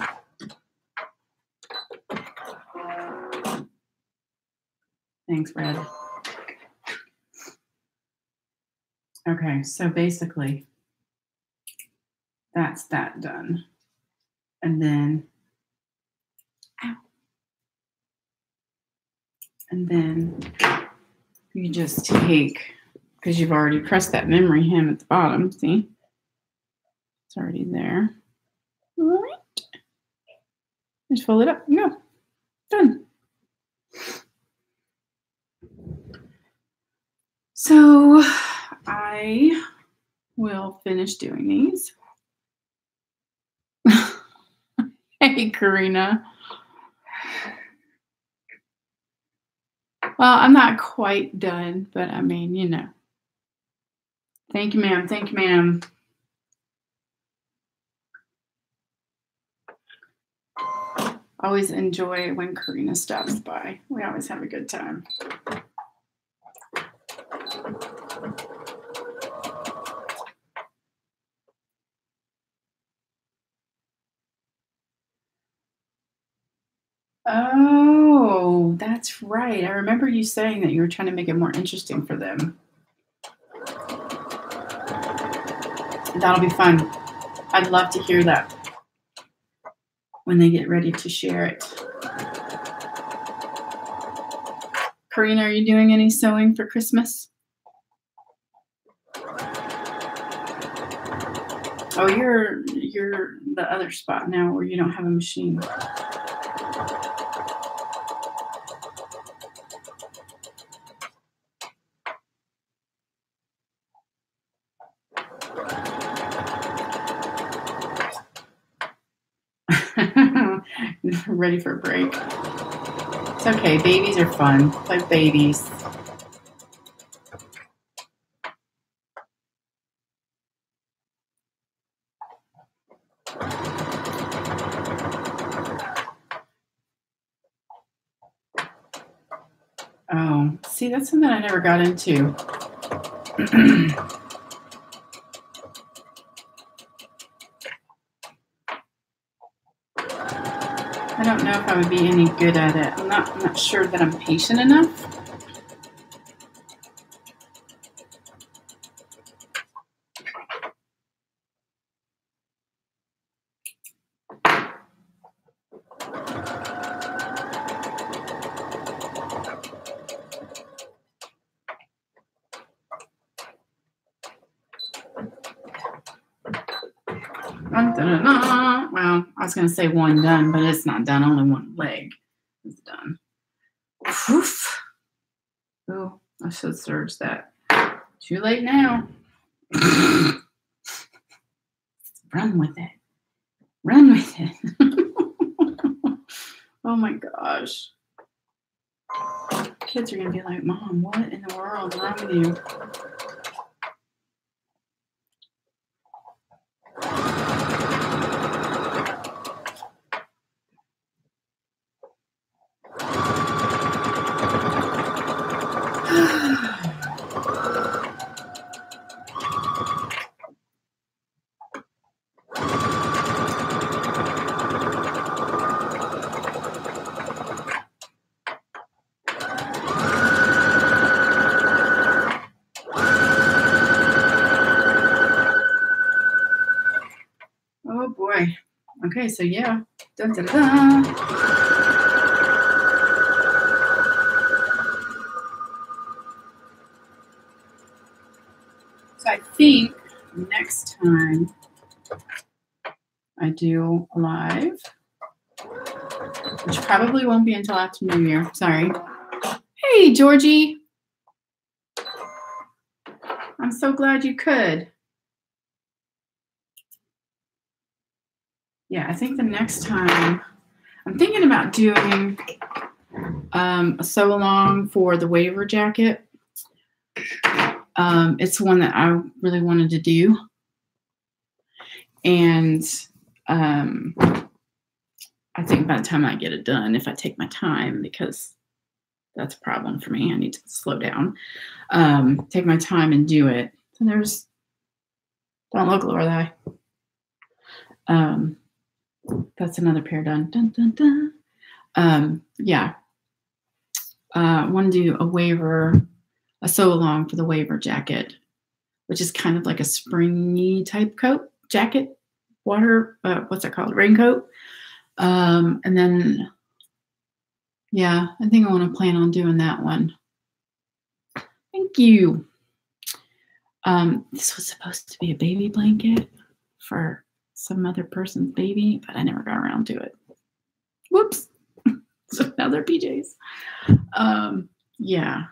Thanks, Red. Okay, so basically, that's that done. And then, you just take, because you've already pressed that memory hem at the bottom, see? It's already there. All right. Just fold it up. No, done. So I will finish doing these. Hey, Karina. Well, I'm not quite done, but I mean, you know. Thank you, ma'am. Thank you, ma'am. Always enjoy when Karina stops by. We always have a good time. Oh, that's right. I remember you saying that you were trying to make it more interesting for them. That'll be fun. I'd love to hear that when they get ready to share it. Karina, are you doing any sewing for Christmas? Oh, you're the other spot now where you don't have a machine. Ready for a break. It's okay. Babies are fun. Like babies. Oh, see, that's something I never got into. I don't know if I would be any good at it. I'm not sure that I'm patient enough. Well, I was going to say one done, but it's not done. Only one leg is done. Oof. Oh, I should search that. Too late now. Run with it. Run with it. Oh my gosh. Kids are going to be like, Mom, what in the world is wrong with you? Oh boy. Okay, so yeah. Dun, dun, dun. So I think next time I do a live, which probably won't be until after New Year. Sorry. Hey, Georgie. I'm so glad you could. Yeah, I think the next time I'm thinking about doing a sew along for the waiver jacket. It's one that I really wanted to do. And I think by the time I get it done, if I take my time, because that's a problem for me, I need to slow down, take my time and do it. So there's, don't look, Lorelai. That's another pair done. Dun, dun, dun. Yeah. I want to do a sew along for the waiver jacket, which is kind of like a springy type coat jacket, what's that called? Raincoat. And then, yeah, I think I want to plan on doing that one. Thank you. This was supposed to be a baby blanket for some other person's baby, but I never got around to it. Whoops. So now they're PJs. Yeah.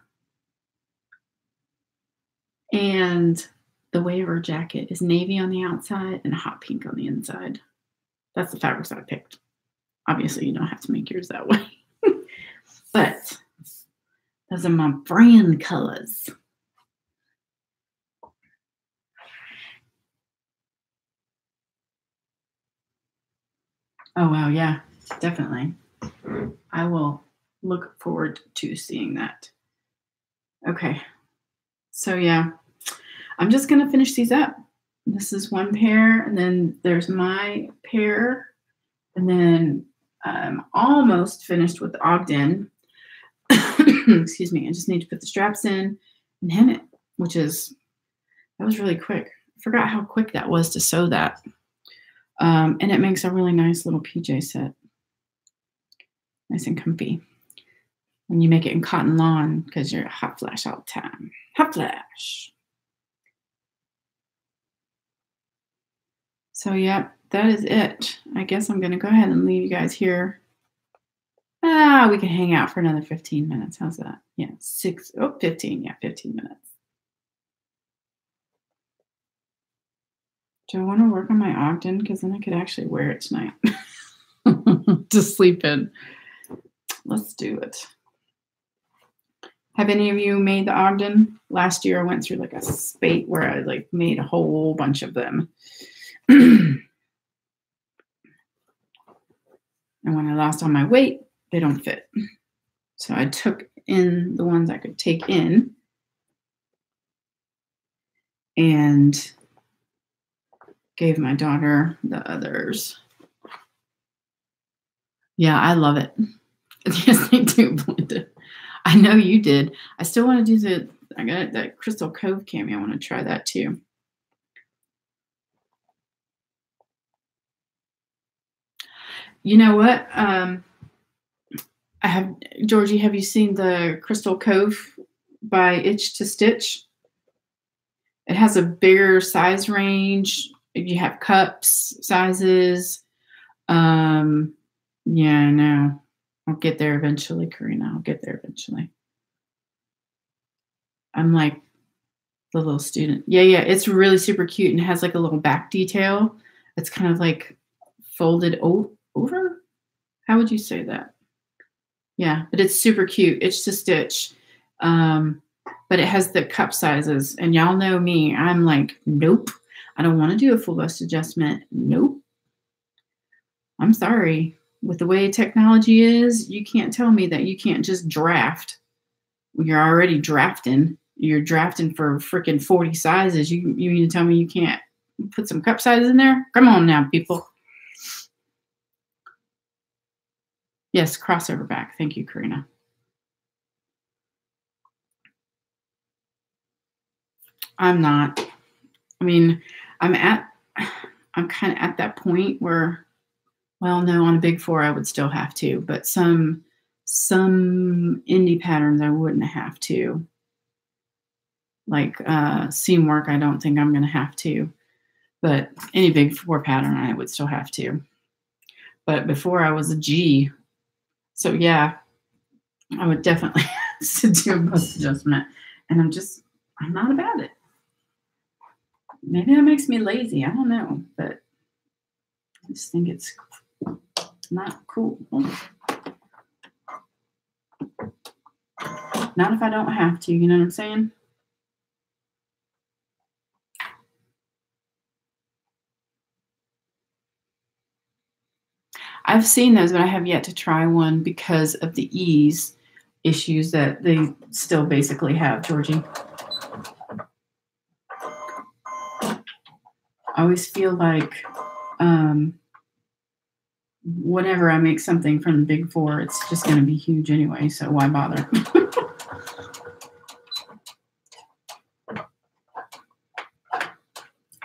And the waiver jacket is navy on the outside and hot pink on the inside. That's the fabrics I picked. Obviously, you don't have to make yours that way. But those are my brand colors. Oh, wow. Yeah, definitely. I will look forward to seeing that. Okay. So, yeah, I'm just going to finish these up. This is one pair, and then there's my pair. And then I'm almost finished with Ogden. Excuse me. I just need to put the straps in and hem it, that was really quick. I forgot how quick that was to sew that. And it makes a really nice little PJ set. Nice and comfy. When you make it in cotton lawn, because you're hot flash all the time. Hot flash. So, yeah, that is it. I guess I'm going to go ahead and leave you guys here. We can hang out for another 15 minutes. How's that? Yeah, 15. Yeah, 15 minutes. Do I want to work on my Ogden? Because then I could actually wear it tonight to sleep in. Let's do it. Have any of you made the Ogden? Last year I went through like a spate where I made a whole bunch of them. And when I lost all my weight, they don't fit. So I took in the ones I could take in and gave my daughter the others. Yeah, I love it. Yes, they do, Belinda. I know you did. I still want to do I got that Crystal Cove cami. I want to try that too. You know what? Georgie, have you seen the Crystal Cove by Itch to Stitch? It has a bigger size range. You have cups, sizes. Yeah, I know. I'll get there eventually, Karina. I'll get there eventually. I'm like the little student. Yeah, it's really super cute and it has like a little back detail. It's kind of like folded over. How would you say that? Yeah, but it's super cute. It's to stitch. But it has the cup sizes. And y'all know me. I'm like, nope. I don't want to do a full bust adjustment. Nope. I'm sorry. With the way technology is, you can't tell me that you can't just draft. You're already drafting. You're drafting for freaking 40 sizes. You mean to tell me you can't put some cup sizes in there? Come on now, people. Yes, crossover back. Thank you, Karina. I'm not. I mean, I'm kind of at that point where, well, no, on a big 4 I would still have to, but some indie patterns I wouldn't have to. Like seam work, I don't think I'm going to have to, but any big 4 pattern I would still have to. But before I was a G, so yeah, I would definitely have to do a bust adjustment, and I'm not about it. Maybe that makes me lazy. I don't know, but I just think it's not cool. Not if I don't have to, you know what I'm saying? I've seen those, but I have yet to try one because of the ease issues that they still basically have, Georgie. I always feel like whenever I make something from the Big Four, it's just going to be huge anyway, so why bother?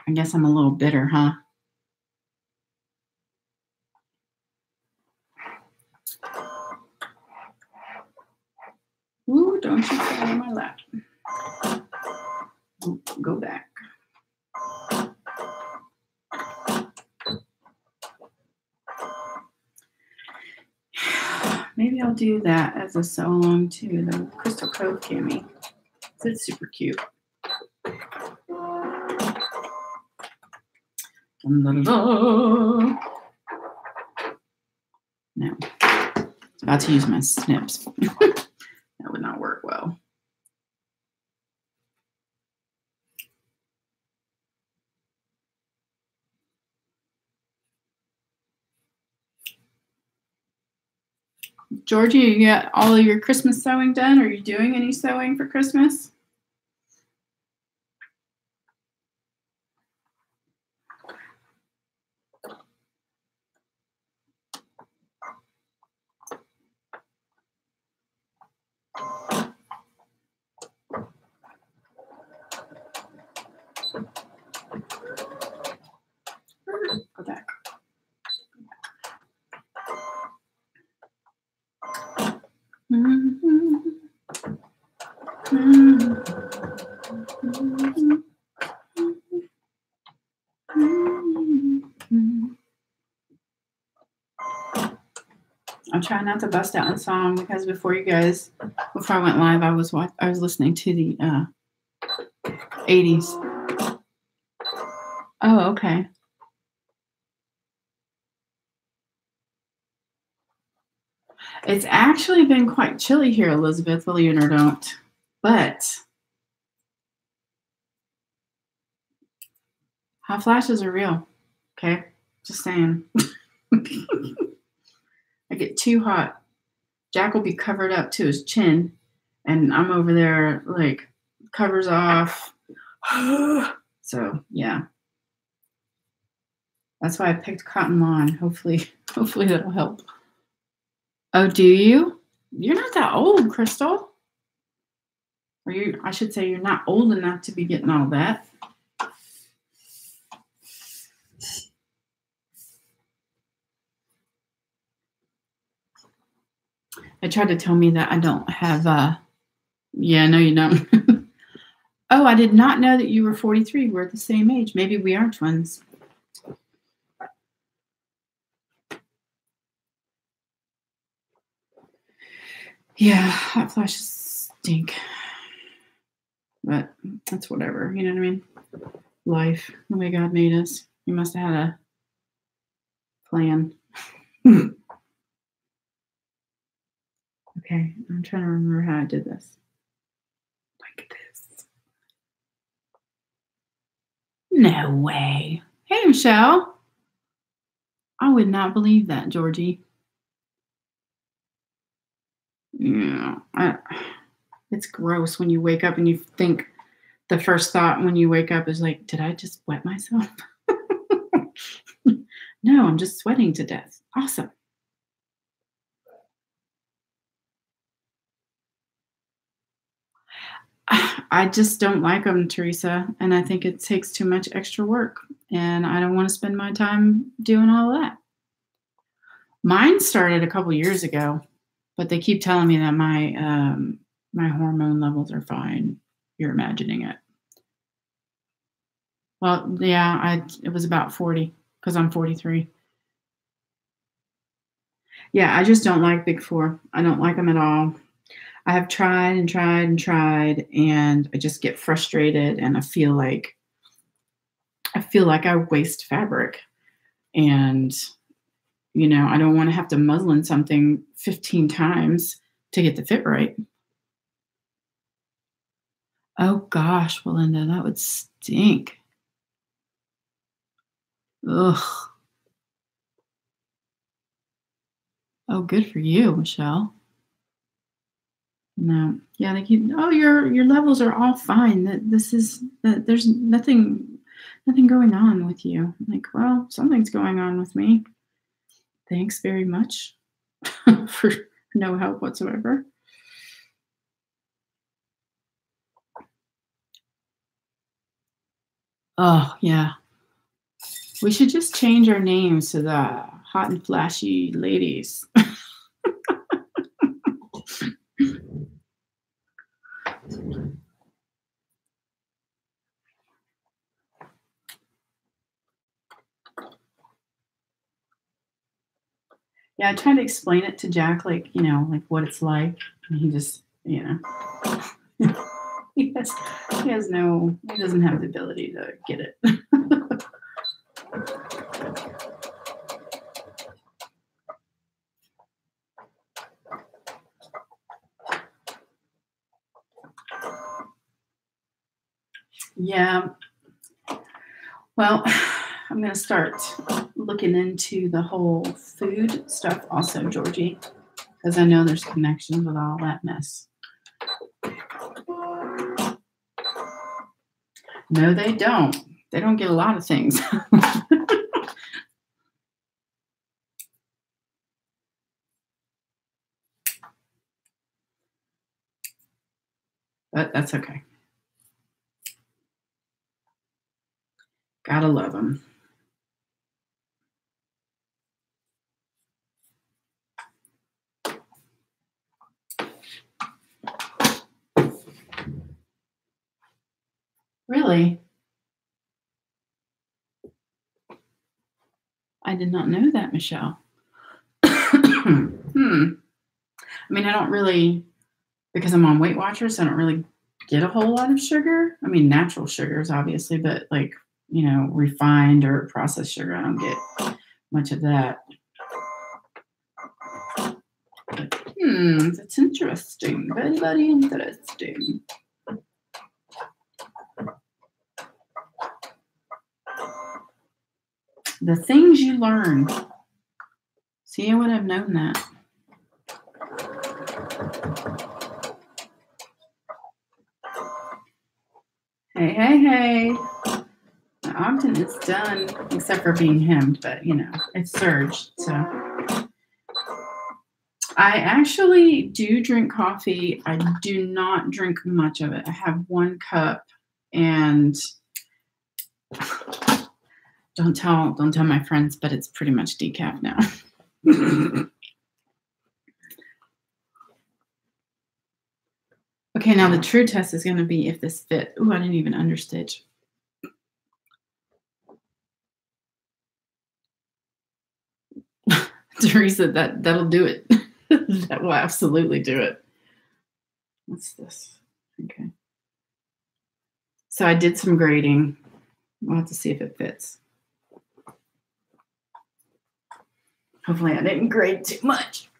I guess I'm a little bitter, huh? Ooh, don't you fall on my lap. Go back. Maybe I'll do that as a sew along too, the Crystal Cove cami. It's super cute. No. About to use my snips. That would not work well. Georgie, you got all of your Christmas sewing done? Are you doing any sewing for Christmas? Go back. I'm trying not to bust out in song because before I went live, I was listening to the 80s. Oh, okay. It's actually been quite chilly here, Elizabeth, believe it or don't. But hot flashes are real. Okay? Just saying. I get too hot. Jack will be covered up to his chin, and I'm over there like covers off. So yeah. That's why I picked cotton lawn. Hopefully that'll help. Oh, do you? You're not that old, Crystal. Or I should say you're not old enough to be getting all that. They tried to tell me that I don't have yeah, no, you don't. Oh, I did not know that you were 43. We're the same age. Maybe we are twins. Yeah, hot flashes stink. But that's whatever. You know what I mean? Life, the way God made us. He must have had a plan. Okay, I'm trying to remember how I did this. Like this. No way. Hey, Michelle. I would not believe that, Georgie. Yeah, it's gross when you wake up and you think the first thought when you wake up is like, did I just wet myself? No, I'm just sweating to death. Awesome. I just don't like them, Teresa, and I think it takes too much extra work, and I don't want to spend my time doing all of that. Mine started a couple years ago, but they keep telling me that my hormone levels are fine. You're imagining it. Well, yeah, it was about 40 because I'm 43. Yeah, I just don't like Big Four. I don't like them at all. I have tried and tried and tried, and I just get frustrated, and I feel like I waste fabric, and I don't want to have to muslin something 15 times to get the fit right. Oh gosh, Belinda, that would stink. Ugh. Oh, good for you, Michelle. No. Yeah, they keep, oh, your levels are all fine. There's nothing going on with you. I'm like, well, something's going on with me. Thanks very much for no help whatsoever. Oh, yeah. We should just change our names to the hot and flashy ladies. Yeah, I tried to explain it to Jack, like, like what it's like. And he just, he doesn't have the ability to get it. Yeah. Well, I'm going to start looking into the whole food stuff also, Georgie, because I know there's connections with all that mess. No, they don't. They don't get a lot of things. But that's okay. Gotta love them. Really? I did not know that, Michelle. I mean, I don't really, because I'm on Weight Watchers, I don't really get a whole lot of sugar. I mean, natural sugars, obviously, but like, refined or processed sugar, I don't get much of that. But, that's interesting. Very, very interesting. The things you learn. See, I would have known that. Hey. The Ogden is done, except for being hemmed, but it's surged. So I actually do drink coffee. I do not drink much of it. I have 1 cup, and don't tell my friends, but it's pretty much decaf now. Okay, now the true test is going to be if this fit. Ooh, I didn't even understitch. Teresa, that'll do it. That will absolutely do it. What's this? Okay. So I did some grading. We'll have to see if it fits. Hopefully I didn't grade too much.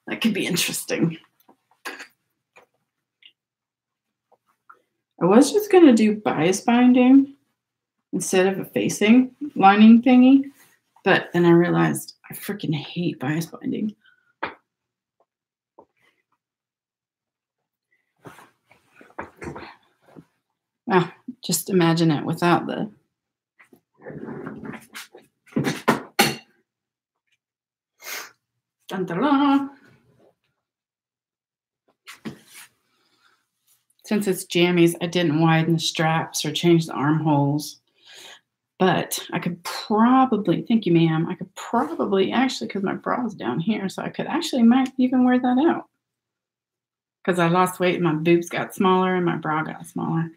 That could be interesting. I was just going to do bias binding instead of a facing lining thingy, but then I realized I freaking hate bias binding. Just imagine it without the... Dun, dun, dun. Since it's jammies, I didn't widen the straps or change the armholes. But I could probably, thank you, ma'am, I could probably, actually, because my bra's down here, so I might even wear that out. Because I lost weight and my boobs got smaller and my bra got smaller.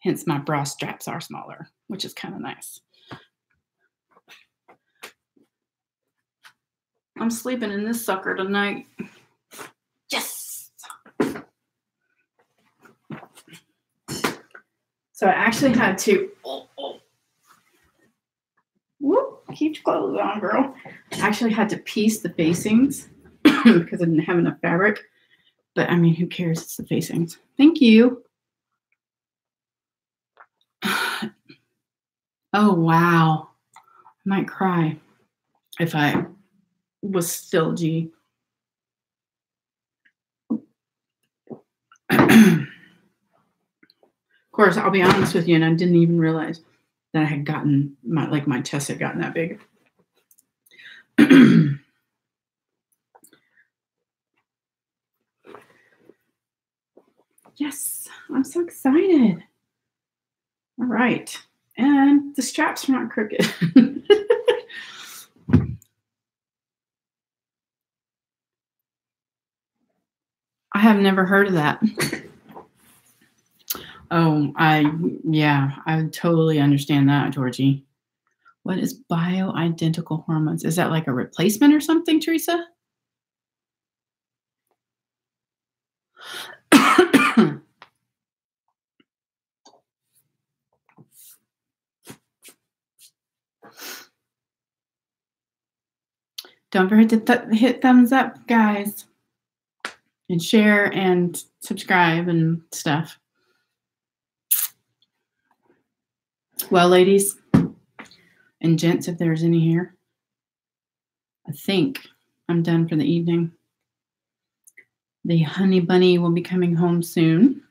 Hence my bra straps are smaller, which is kind of nice. I'm sleeping in this sucker tonight. Yes! So I actually had to, whoop, keep your clothes on, girl. I actually had to piece the facings because I didn't have enough fabric. But I mean, who cares? It's the facings. Thank you. Oh, wow. I might cry. if I was still G. Of course, I'll be honest with you, and I didn't even realize that I had gotten my chest had gotten that big. Yes, I'm so excited. All right. And the straps are not crooked. I have never heard of that. Oh, I totally understand that, Georgie. What is bioidentical hormones? Is that like a replacement or something, Teresa? Don't forget to hit thumbs up, guys, and share and subscribe and stuff. Well, ladies and gents, if there's any here, I think I'm done for the evening. The honey bunny will be coming home soon,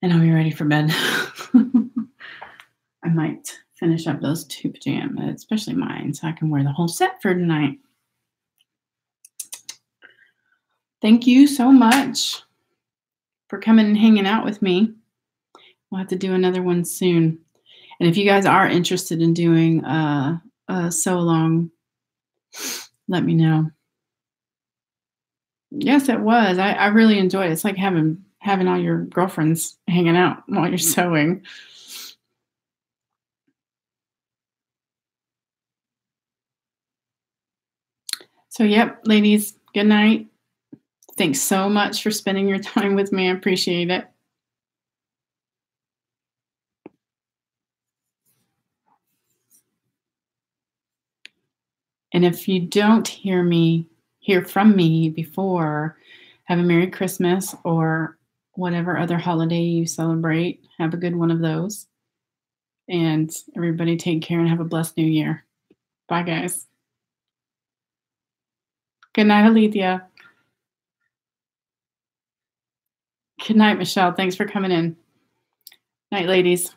and I'll be ready for bed. I might finish up those 2 pajamas, especially mine, so I can wear the whole set for tonight. Thank you so much for coming and hanging out with me. We'll have to do another one soon. And if you guys are interested in doing a sew-along, let me know. Yes, it was. I really enjoyed it. It's like having all your girlfriends hanging out while you're sewing. So, yep, ladies, good night. Thanks so much for spending your time with me. I appreciate it. And if you don't hear from me before, have a Merry Christmas or whatever other holiday you celebrate. Have a good one of those. And everybody take care and have a blessed new year. Bye, guys. Good night, Alethea. Good night, Michelle. Thanks for coming in. Night, ladies.